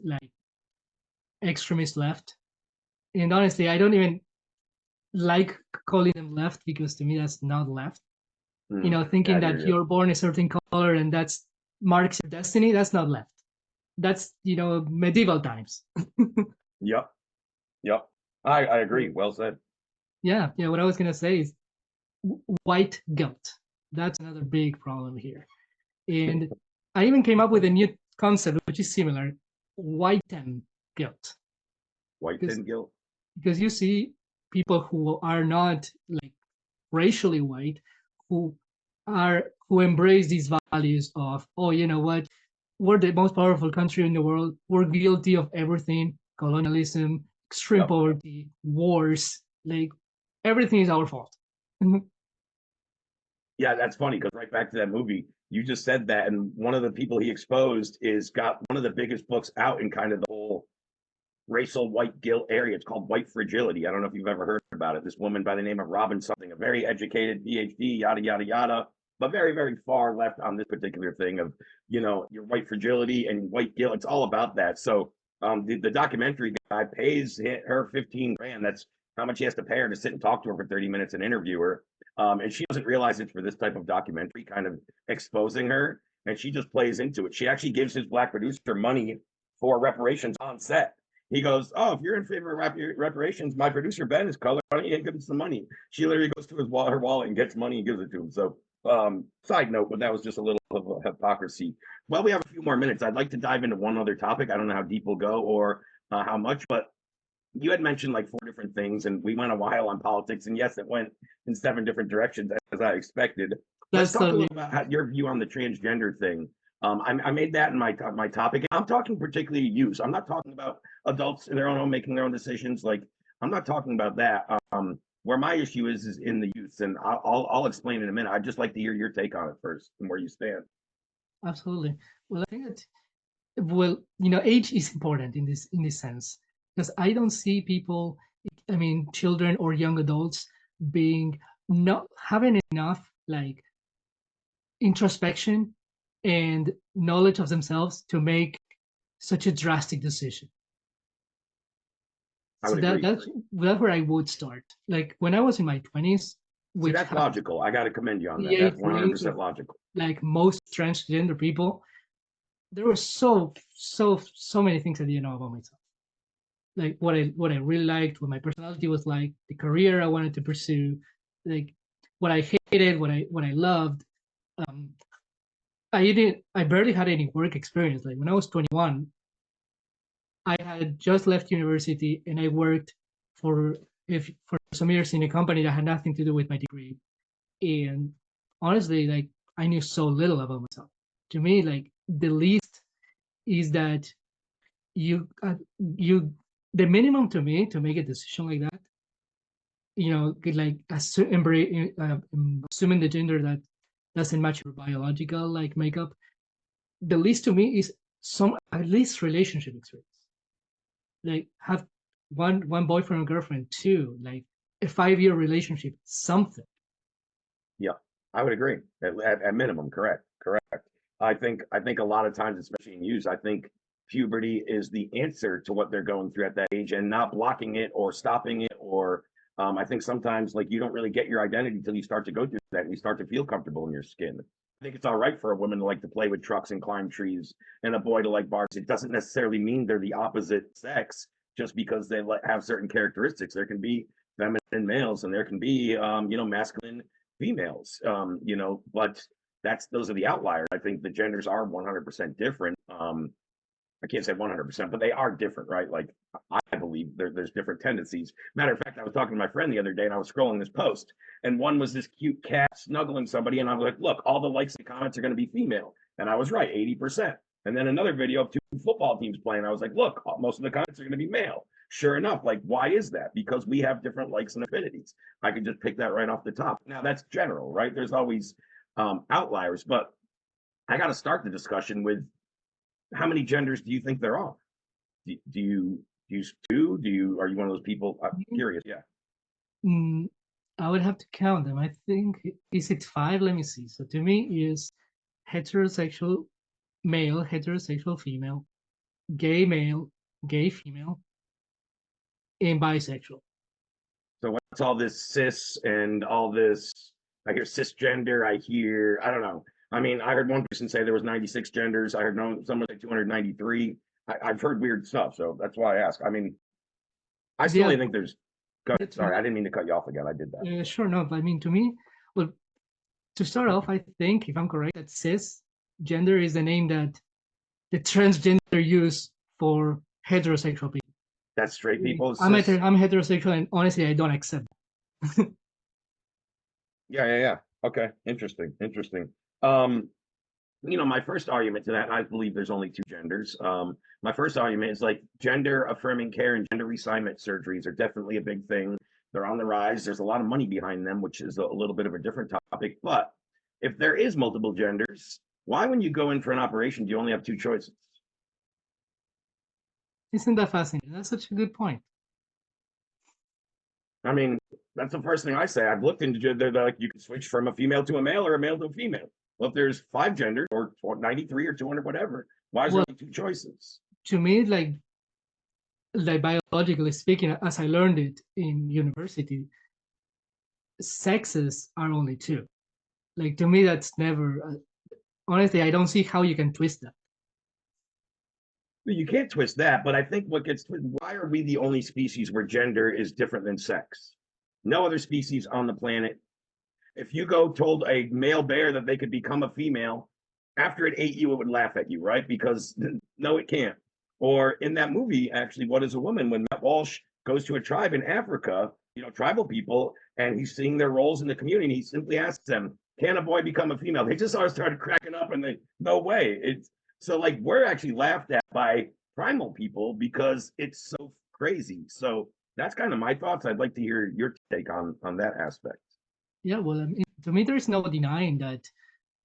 like extremist left. And honestly, I don't even like calling them left, because to me that's not left. Thinking that you're born a certain color and that's marks your destiny, that's not left. That's medieval times. Yep. I agree. Well said. Yeah. What I was gonna say is white guilt. That's another big problem here. And I even came up with a new concept which is similar: whiten guilt. Whiten guilt. Because you see people who are not like racially white, who embrace these values of, oh, you know what, we're the most powerful country in the world, we're guilty of everything: colonialism, extreme poverty, wars, like everything is our fault. Yeah, that's funny, because right back to that movie, you just said that, and one of the people he exposed is got one of the biggest books out in kind of the whole racial white guilt area. It's called White Fragility. I don't know if you've ever heard about it. This woman by the name of Robin something, a very educated PhD, yada yada yada, but very very far left on this particular thing of your white fragility and white guilt. It's all about that. So the documentary guy pays her 15 grand. That's how much he has to pay her to sit and talk to her for 30 minutes and interview her. And she doesn't realize it's for this type of documentary, kind of exposing her, and she just plays into it. She actually gives his black producer money for reparations on set. He goes, "Oh, if you're in favor of reparations, my producer Ben is colored. Why don't you give him some money?" She literally goes to her wallet and gets money and gives it to him. So, side note, but that was just a little of a hypocrisy. Well, we have a few more minutes. I'd like to dive into one other topic. I don't know how deep we'll go or how much, but you had mentioned like 4 different things, and we went a while on politics. And yes, it went in 7 different directions as I expected. Let's talk a little about your view on the transgender thing. I made that in my topic. I'm talking particularly youth. I'm not talking about adults in their own home making their own decisions. Like, I'm not talking about that. Where my issue is in the youth, and I'll explain in a minute. I'd just like to hear your take on it first and where you stand. Absolutely. Well, I think that age is important in this sense, because I don't see people, I mean, children or young adults being not having enough like introspection and knowledge of themselves to make such a drastic decision. I would So agree. that's where I would start. Like when I was in my 20s, See, that's logical. I got to commend you on that. That's 100% logical. Like most transgender people, there were so many things I didn't know about myself. Like what I really liked, what my personality was like, the career I wanted to pursue, like what I hated, what I loved. I barely had any work experience. Like when I was 21, I had just left university and I worked for some years in a company that had nothing to do with my degree. And honestly, like I knew so little about myself. To me, like the least is that you the minimum to me to make a decision like that, like assuming the gender that doesn't match your biological like makeup, the least to me is some at least relationship experience. Like have one boyfriend or girlfriend, two, like a 5-year relationship, something. Yeah, I would agree. At minimum, correct. I think a lot of times, especially in youth, I think puberty is the answer to what they're going through at that age, and not blocking it or stopping it or I think sometimes like you don't really get your identity until you start to go through that and you start to feel comfortable in your skin. I think it's all right for a woman to like to play with trucks and climb trees and a boy to like bars. It doesn't necessarily mean they're the opposite sex just because they have certain characteristics. There can be feminine males and there can be, masculine females, but those are the outliers. I think the genders are 100% different. I can't say 100%, but they are different, right? Like I believe there's different tendencies. Matter of fact, I was talking to my friend the other day and I was scrolling this post and one was this cute cat snuggling somebody. And I was like, look, all the likes and comments are going to be female. And I was right, 80%. And then another video of two football teams playing. I was like, look, most of the comments are going to be male. Sure enough, like, why is that? Because we have different likes and affinities. I could just pick that right off the top. Now that's general, right? There's always outliers, but I got to start the discussion with how many genders do you think there are? Do you use two? Are you one of those people? I'm curious. Yeah. I would have to count them. I think, is it 5? Let me see. So to me is heterosexual male, heterosexual female, gay male, gay female, and bisexual. So what's all this cis and all this? I hear cisgender. I don't know. I mean, I heard one person say there was 96 genders. I heard someone say 293. I've heard weird stuff, so that's why I ask. I mean, I still only think there's. Go ahead. Sorry, I didn't mean to cut you off again. I did that. Sure, no. But I mean, to me, well, to start off, I think, if I'm correct, that cisgender is the name that the transgender use for heterosexual people. That's straight people. I'm heterosexual, and honestly, I don't accept it. Yeah. Okay, interesting. My first argument to that, and I believe there's only two genders. My first argument is like gender affirming care and gender reassignment surgeries are definitely a big thing. They're on the rise. There's a lot of money behind them, which is a little bit of a different topic. But if there is multiple genders, why, when you go in for an operation, do you only have two choices? Isn't that fascinating? That's such a good point. I mean, that's the first thing I say. I've looked into they're like you can switch from a female to a male or a male to a female. Well, if there's 5 genders or 93 or 200, whatever, why is there only 2 choices? To me, like biologically speaking, as I learned it in university, sexes are only 2. Like, to me, that's never. Honestly, I don't see how you can twist that. You can't twist that, but I think why are we the only species where gender is different than sex? No other species on the planet. If you told a male bear that they could become a female, after it ate you, it would laugh at you, right? Because no, it can't. Or in that movie, actually, What is a Woman? When Matt Walsh goes to a tribe in Africa, tribal people, and he's seeing their roles in the community, and he simply asks them, can a boy become a female? They just all started cracking up and no way. So like we're actually laughed at by primal people because it's so crazy. So that's kind of my thoughts. I'd like to hear your take on that aspect. Yeah, well, I mean, to me, there's no denying that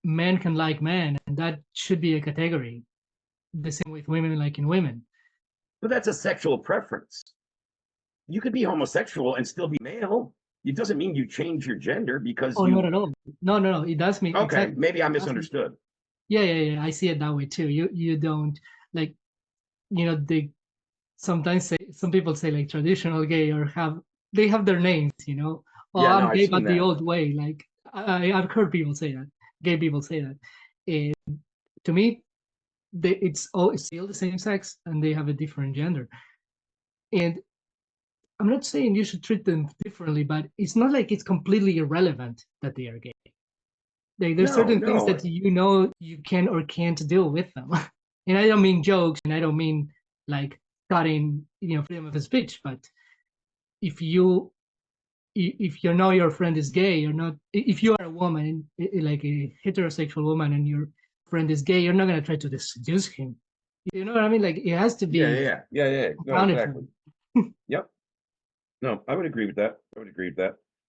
men can like men, and that should be a category. The same with women liking women. But that's a sexual preference. You could be homosexual and still be male. It doesn't mean you change your gender because not at all. No. It does mean. Okay, exactly. Maybe I misunderstood. Yeah. I see it that way too. You don't like, they sometimes say, some people say like traditional gay or they have their names, I'm gay but the old way. Like I've heard people say that, gay people say that. And to me, it's still the same sex and they have a different gender. And I'm not saying you should treat them differently, but it's not like it's completely irrelevant that they are gay. There's certain things that you can or can't deal with them. And I don't mean jokes, and I don't mean like cutting, freedom of speech. But if you know your friend is gay, or not, if you are a woman, like a heterosexual woman, and your friend is gay, you're not gonna try to seduce him. You know what I mean? Like it has to be. Yeah. No, exactly. Yep. No, I would agree with that.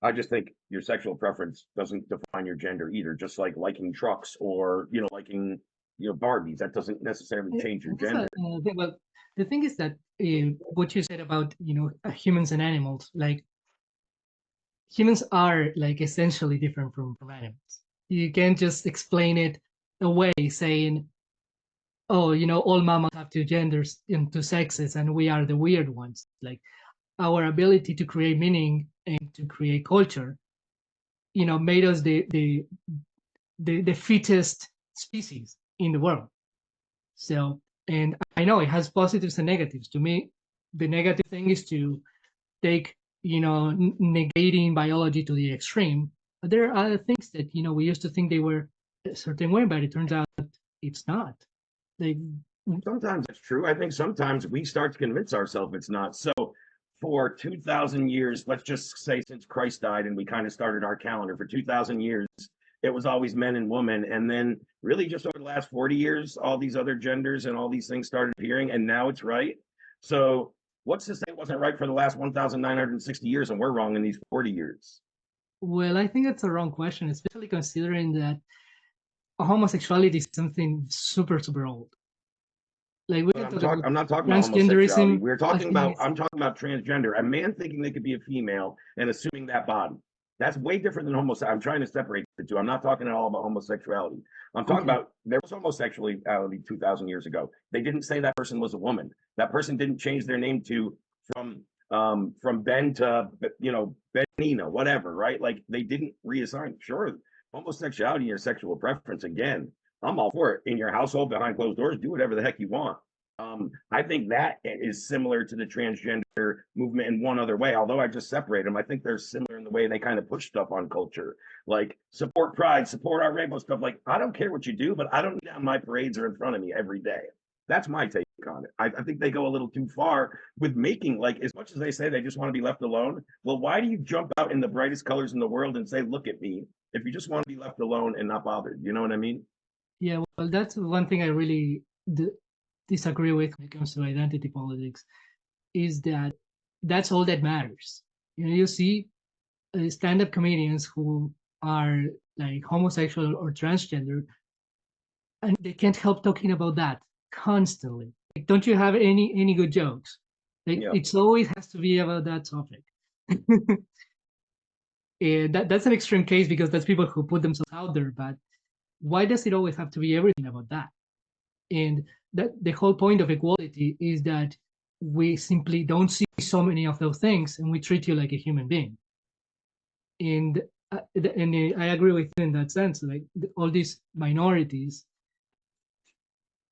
I just think your sexual preference doesn't define your gender either. Just like liking trucks or liking Barbies, that doesn't necessarily change your gender. Well, the thing is that what you said about humans and animals, like humans are like essentially different from animals. You can't just explain it away saying, oh, all mammals have 2 genders and 2 sexes, and we are the weird ones. Like our ability to create meaning and to create culture, made us the fittest species in the world. So, and I know it has positives and negatives. To me, the negative thing is to take, negating biology to the extreme. But there are other things that, we used to think they were a certain way, but it turns out it's not. They, Sometimes it's true. I think sometimes we start to convince ourselves it's not. So for 2,000 years, let's just say since Christ died and we kind of started our calendar for 2,000 years, it was always men and women. And then really just over the last 40 years, all these other genders and all these things started appearing, and now it's right. So what's to say it wasn't right for the last 1,960 years and we're wrong in these 40 years? well, I think that's a wrong question, especially considering that homosexuality is something super, super old. Like we can talk about I'm not talking about homosexuality. transgenderism. I'm talking about transgender. A man thinking they could be a female and assuming that body. That's way different than homosexuality. I'm trying to separate the two. I'm not talking at all about homosexuality. I'm talking about there was homosexuality 2,000 years ago. They didn't say that person was a woman. That person didn't change their name to from Ben to Benina, whatever, right? Like they didn't reassign. Sure, homosexuality or sexual preference again. I'm all for it. In your household, behind closed doors, do whatever the heck you want. I think that is similar to the transgender movement in one other way. Although I just separate them, I think they're similar in the way they kind of push stuff on culture, like support pride, support our rainbow stuff. Like I don't care what you do, but I don't need it on my parades or in front of me every day. That's my take on it. I think they go a little too far with making, like, as much as they say they just want to be left alone. Well, why do you jump out in the brightest colors in the world and say, "Look at me"? If you just want to be left alone and not bothered, you know what I mean? Yeah, well, that's one thing I really disagree with when it comes to identity politics, is that that's all that matters. You see stand-up comedians who are like homosexual or transgender, and they can't help talking about that constantly. Like, don't you have any good jokes? Like, Yeah. it's always has to be about that topic. And that's an extreme case because that's people who put themselves out there. But why does it always have to be everything about that? And that the whole point of equality is that we simply don't see so many of those things, and we treat you like a human being. And I agree with you in that sense. Like all these minorities,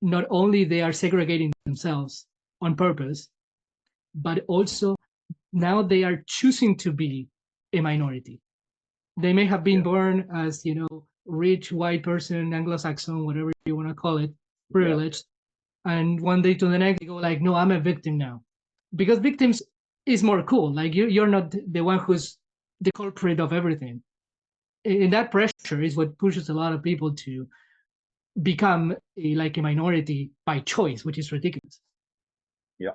not only they are segregating themselves on purpose, but also now they are choosing to be a minority. They may have been born as rich white person, Anglo-Saxon, whatever you want to call it, privileged, and one day to the next they go like, no, I'm a victim now, because victims is more cool. Like you're not the one who's the culprit of everything. And that pressure is what pushes a lot of people to become like a minority by choice, which is ridiculous. Yeah.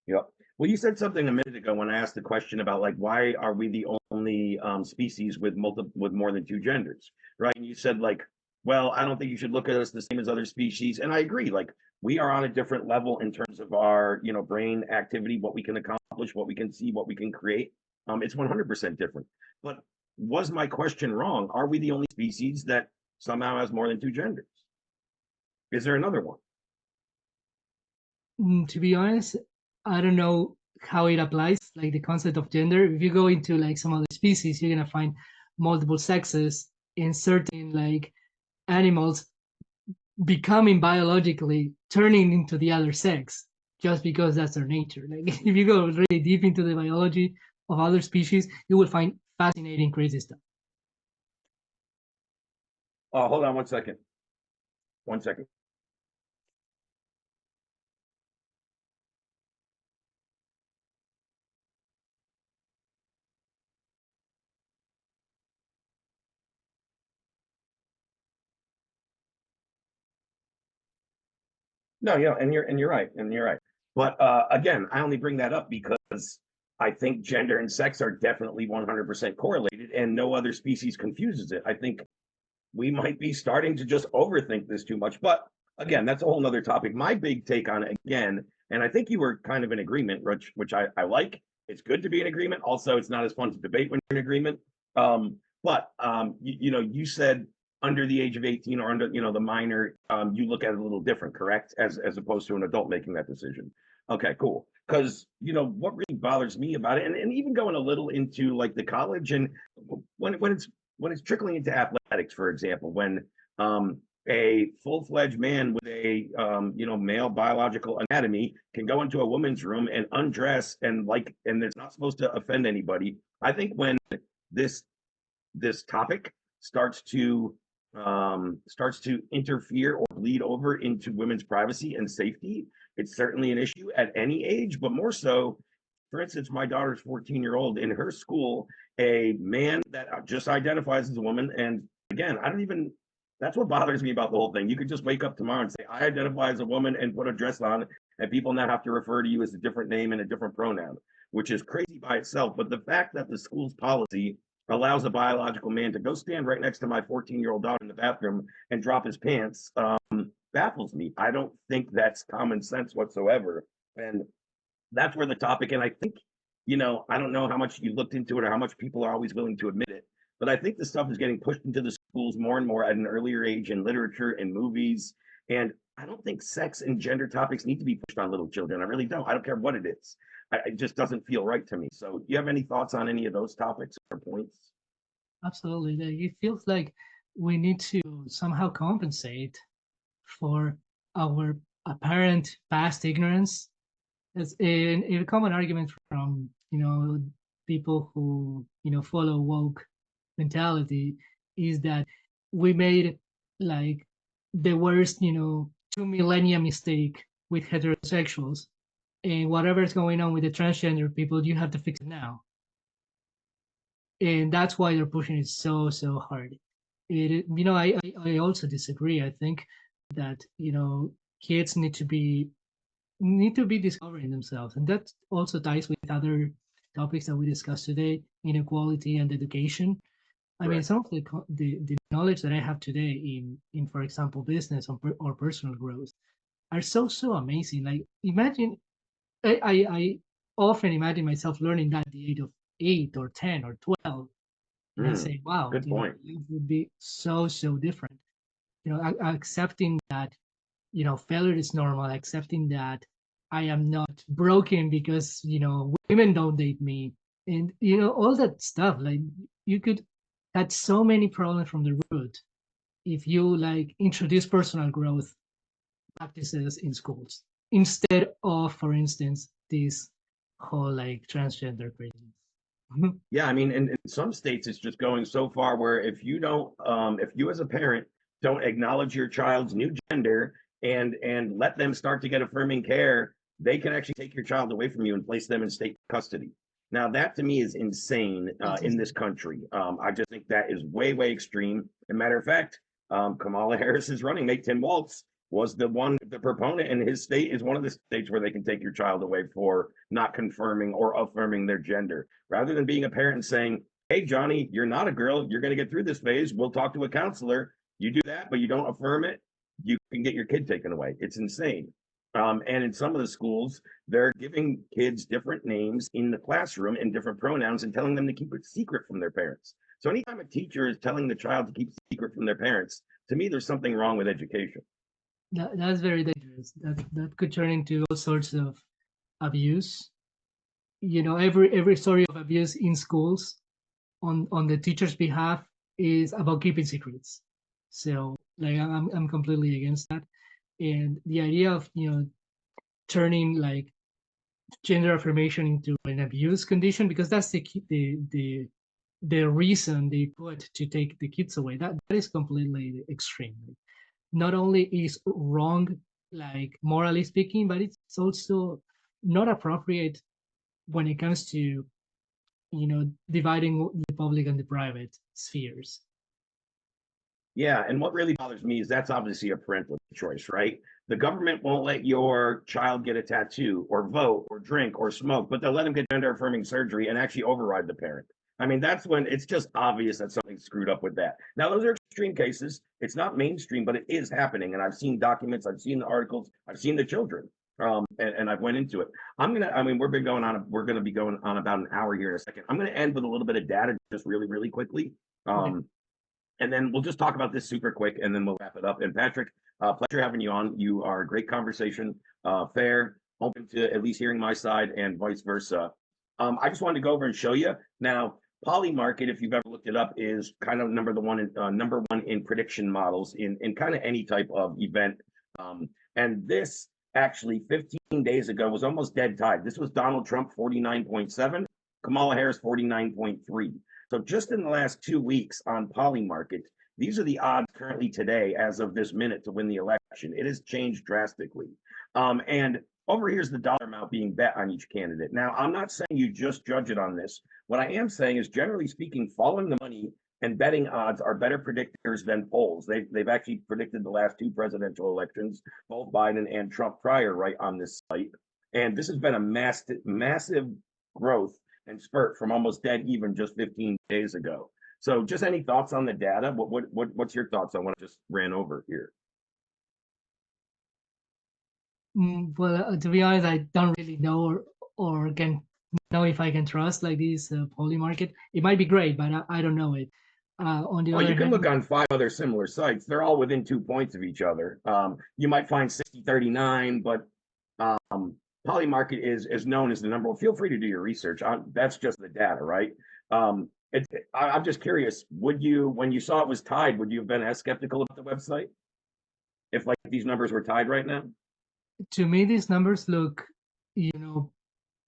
Yeah. Well, you said something a minute ago when I asked the question about like why are we the only species with more than two genders, right? And you said like, well, I don't think you should look at us the same as other species, and I agree. Like we are on a different level in terms of our brain activity, what we can accomplish, what we can see, what we can create. It's 100% different. But was my question wrong? Are we the only species that somehow has more than two genders? Is there another one? To be honest, I don't know how it applies, like the concept of gender. If you go into like some other species, you're gonna find multiple sexes in certain like animals becoming biologically turning into the other sex just because that's their nature. Like if you go really deep into the biology of other species, you will find fascinating, crazy stuff. Oh, hold on 1 second. 1 second. No, yeah, and you're right, and you're right. But again, I only bring that up because I think gender and sex are definitely 100% correlated, and no other species confuses it. I think we might be starting to just overthink this too much. But again, that's a whole nother topic. My big take on it again, and I think you were kind of in agreement, which I like. It's good to be in agreement. Also, it's not as fun to debate when you're in agreement. You said under the age of 18 or under, the minor, you look at it a little different, correct? As opposed to an adult making that decision. Okay, cool. because what really bothers me about it, and even going a little into like the college, and when it's trickling into athletics, for example, when a full-fledged man with a male biological anatomy can go into a woman's room and undress, and it's not supposed to offend anybody. I think when this this topic starts to interfere or bleed over into women's privacy and safety, it's certainly an issue at any age, but more so, for instance, my daughter's 14-year-old in her school, a man that just identifies as a woman. And again, I don't even, that's what bothers me about the whole thing. You could just wake up tomorrow and say, I identify as a woman and put a dress on, and people now have to refer to you as a different name and a different pronoun, which is crazy by itself. But the fact that the school's policy allows a biological man to go stand right next to my 14-year-old daughter in the bathroom and drop his pants baffles me. I don't think that's common sense whatsoever. And that's where the topic, and I think, I don't know how much you looked into it or how much people are always willing to admit it, but I think this stuff is getting pushed into the schools more and more at an earlier age in literature and movies. And I don't think sex and gender topics need to be pushed on little children. I really don't. I don't care what it is. It just doesn't feel right to me. So, do you have any thoughts on any of those topics or points? Absolutely. It feels like we need to somehow compensate for our apparent past ignorance. It's a common argument from people who follow woke mentality is that we made like the worst 2 millennia mistake with heterosexuals, and whatever's going on with the transgender people, you have to fix it now, and that's why they're pushing it so hard. I also disagree. I think that kids need to be discovering themselves, and that also ties with other topics that we discussed today: inequality and education. I mean, Correct. some of the knowledge that I have today in for example business or personal growth are so amazing. Like, imagine, I often imagine myself learning that at the age of 8 or 10 or 12, and I Mm, say, wow, good point. life would be so different. Accepting that failure is normal, accepting that I am not broken because women don't date me, and all that stuff. Like, you could cut so many problems from the root if you like introduce personal growth practices in schools instead of, for instance, this whole like transgender craziness. Yeah, I mean, in some states, it's just going so far where if you as a parent don't acknowledge your child's new gender and let them start to get affirming care, they can actually take your child away from you and place them in state custody. Now, that to me is insane That's in this insane. country. I just think that is way extreme. As a matter of fact, Kamala Harris's running mate, Tim Walz, was the proponent, and his state is one of the states where they can take your child away for not confirming or affirming their gender, rather than being a parent and saying, hey, Johnny, you're not a girl, you're going to get through this phase, we'll talk to a counselor. You do that, but you don't affirm it, you can get your kid taken away. It's insane. And in some of the schools, they're giving kids different names in the classroom and different pronouns and telling them to keep it secret from their parents. So anytime a teacher is telling the child to keep secret from their parents, to me, there's something wrong with education. That's very dangerous. That could turn into all sorts of abuse. Every story of abuse in schools on the teacher's behalf is about keeping secrets. So, like, I'm completely against that. And the idea of turning like gender affirmation into an abuse condition, because that's the reason they put to take the kids away. That is completely extreme. Not only is wrong, like morally speaking, but it's also not appropriate when it comes to dividing the public and the private spheres. Yeah, and what really bothers me is that's obviously a parental choice, right? The government won't let your child get a tattoo or vote or drink or smoke, but they'll let them get gender affirming surgery and actually override the parent. I mean, that's when it's just obvious that something's screwed up with that. Now, those are extreme cases. It's not mainstream, but it is happening. And I've seen documents, I've seen the articles, I've seen the children. And I've went into it. I mean, we're gonna be going on about an hour here in a second. I'm gonna end with a little bit of data just really quickly. Okay. And then we'll just talk about this super quick and then we'll wrap it up. And Patrick, pleasure having you on. You are a great conversation, fair, open to at least hearing my side and vice versa. I just wanted to go over and show you. Now, Polymarket, if you've ever looked it up, is kind of number one in prediction models in kind of any type of event. And this actually 15 days ago was almost dead tied. This was Donald Trump 49.7, Kamala Harris 49.3. So just in the last 2 weeks on Polymarket, these are the odds currently today, as of this minute, to win the election. It has changed drastically. And over here's the dollar amount being bet on each candidate. Now, I'm not saying you just judge it on this. What I am saying is, generally speaking, following the money and betting odds are better predictors than polls. They've actually predicted the last two presidential elections, both Biden and Trump prior, right on this site. And this has been a massive growth and spurt from almost dead even just 15 days ago. So just any thoughts on the data? What's your thoughts on what I just ran over here? Well, to be honest, I don't really know or can know if I can trust like this Polymarket. It might be great, but I don't know it. On the Well, other you can hand, look on 5 other similar sites. They're all within 2 points of each other. You might find 60-39, but Polymarket is known as the number one. Feel free to do your research. That's just the data, right? I'm just curious, would you, when you saw it was tied, would you have been as skeptical about the website if like these numbers were tied right now? to me, these numbers look,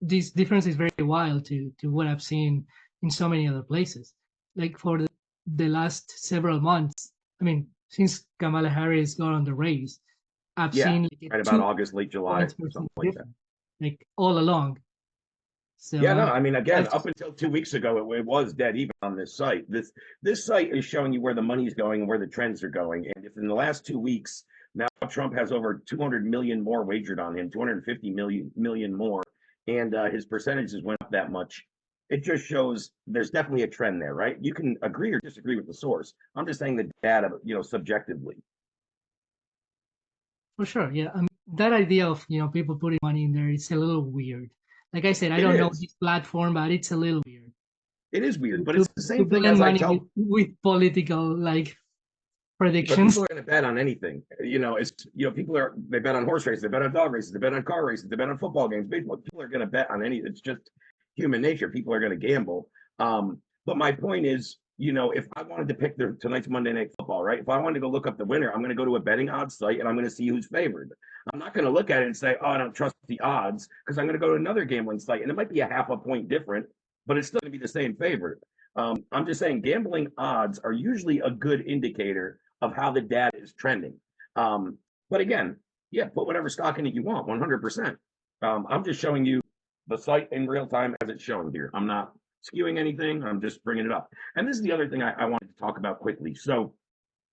this difference is very wild to what I've seen in so many other places. Like for the last several months, I mean, since Kamala Harris got on the race, I've Yeah, seen like right a about 2 August, late July, points percent something like that. difference, like all along. So Yeah, no, I mean, again, that's up until 2 weeks ago, it was dead even on this site. This site is showing you where the money's going and where the trends are going. And if in the last 2 weeks, now Trump has over 200 million more wagered on him, 250 million more, and his percentages went up that much. It just shows there's definitely a trend there, right? You can agree or disagree with the source. I'm just saying the data, subjectively. for sure. Yeah, that idea of people putting money in there, it's a little weird. Like I said, I It don't know is. this platform, but it's a little weird It is weird, but to it's the to same thing blend as I money with, tell. political like But predictions. people are going to bet on anything. People they bet on horse races, they bet on dog races, they bet on car races, they bet on football games, baseball. People are going to bet on any. It's just human nature. People are going to gamble. But my point is, if I wanted to pick tonight's Monday Night Football, right? If I wanted to go look up the winner, I'm going to go to a betting odds site and I'm going to see who's favored. I'm not going to look at it and say, oh, I don't trust the odds, because I'm going to go to another gambling site and it might be a half a point different, but it's still going to be the same favorite. I'm just saying gambling odds are usually a good indicator of how the data is trending. But again, yeah, put whatever stock in it you want, 100%. I'm just showing you the site in real time as it's showing here. I'm not skewing anything. I'm just bringing it up. And this is the other thing I wanted to talk about quickly. So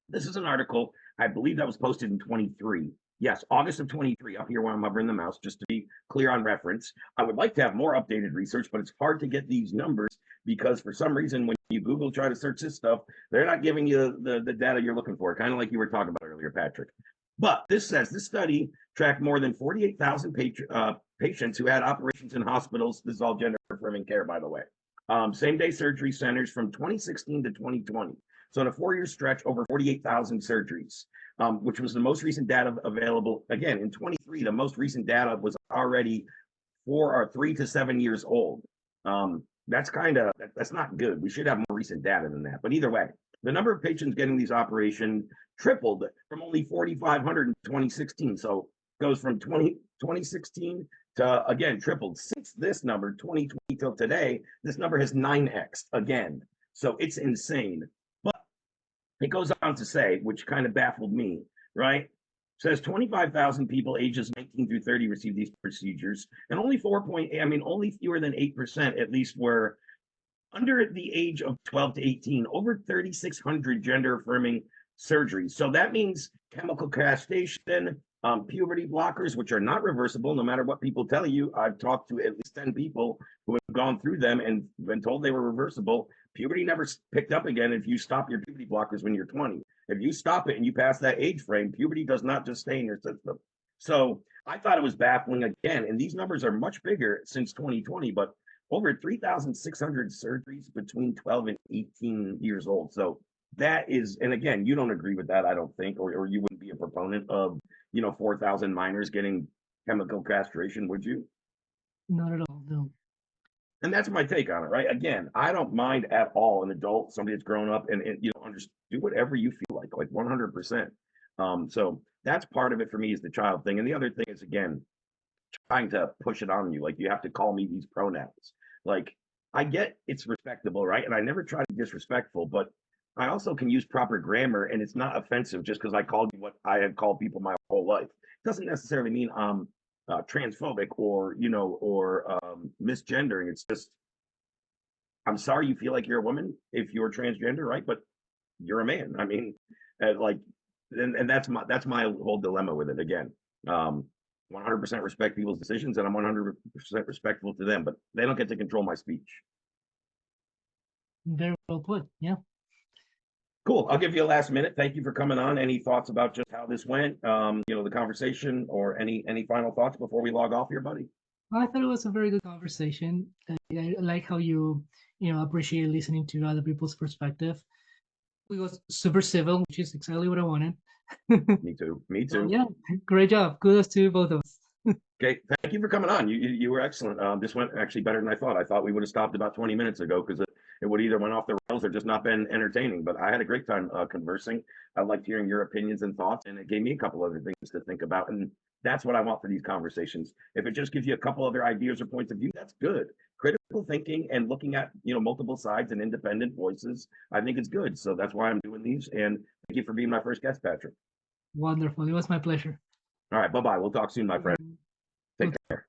this is an article, I believe that was posted in 23. Yes, August of 23, up here where I'm hovering the mouse, just to be clear on reference. I would like to have more updated research, but it's hard to get these numbers because for some reason, when you Google, try to search this stuff, they're not giving you the data you're looking for, kind of like you were talking about earlier, Patrick. But this says this study tracked more than 48,000 patients who had operations in hospitals. This is all gender affirming care, by the way. Same day surgery centers from 2016 to 2020. So in a 4-year stretch, over 48,000 surgeries, which was the most recent data available. Again, in 23, the most recent data was already 3 to 7 years old. That's not good. We should have more recent data than that. But either way, the number of patients getting these operations tripled from only 4,500 in 2016. So goes from 2016 to, again, tripled. Since this number, 2020 till today, this number has 9x again. So it's insane. But it goes on to say, which kind of baffled me, right? Says 25,000 people ages 19 through 30 received these procedures, and only only fewer than 8% at least were under the age of 12 to 18, over 3,600 gender affirming surgeries. So that means chemical castration, puberty blockers, which are not reversible, no matter what people tell you. I've talked to at least 10 people who have gone through them and been told they were reversible. Puberty never picked up again if you stop your puberty blockers when you're 20. If you stop it and you pass that age frame, puberty does not just stay in your system. So I thought it was baffling again. And these numbers are much bigger since 2020, but over 3,600 surgeries between 12 and 18 years old. So that is, and again, you don't agree with that, I don't think, or you wouldn't be a proponent of, 4,000 minors getting chemical castration, would you? Not at all. No. And that's my take on it, right? Again, I don't mind at all an adult, somebody that's grown up and you know, just do whatever you feel like 100%. So that's part of it for me is the child thing. And the other thing is, again, trying to push it on you. Like, you have to call me these pronouns. Like, I get it's respectable, right? And I never try to be disrespectful, but I also can use proper grammar and it's not offensive just because I called you what I have called people my whole life. It doesn't necessarily mean I'm transphobic or, you know, or misgendering. It's just, I'm sorry you feel like you're a woman if you're transgender, right? But you're a man. I mean, like, and that's my whole dilemma with it. Again, 100% respect people's decisions, and I'm 100% respectful to them, but they don't get to control my speech. Very well put. Yeah. Cool. I'll give you a last minute. Thank you for coming on. Any thoughts about just how this went? You know, the conversation, or any final thoughts before we log off here, buddy? I thought it was a very good conversation. I like how you know, appreciate listening to other people's perspective. We was super civil, which is exactly what I wanted. Me too. Me So, too. yeah, great job. Kudos to both of us. Okay, thank you for coming on. You were excellent. This went actually better than I thought. I thought we would have stopped about 20 minutes ago because it would either went off the rails or just not been entertaining. But I had a great time conversing. I liked hearing your opinions and thoughts, and it gave me a couple other things to think about. And that's what I want for these conversations. If it just gives you a couple other ideas or points of view, that's good. Critical thinking and looking at, you know, multiple sides and independent voices, I think it's good. So that's why I'm doing these. And thank you for being my first guest, Patrick. Wonderful. It was my pleasure. All right, bye bye. We'll talk soon, my friend. Take care.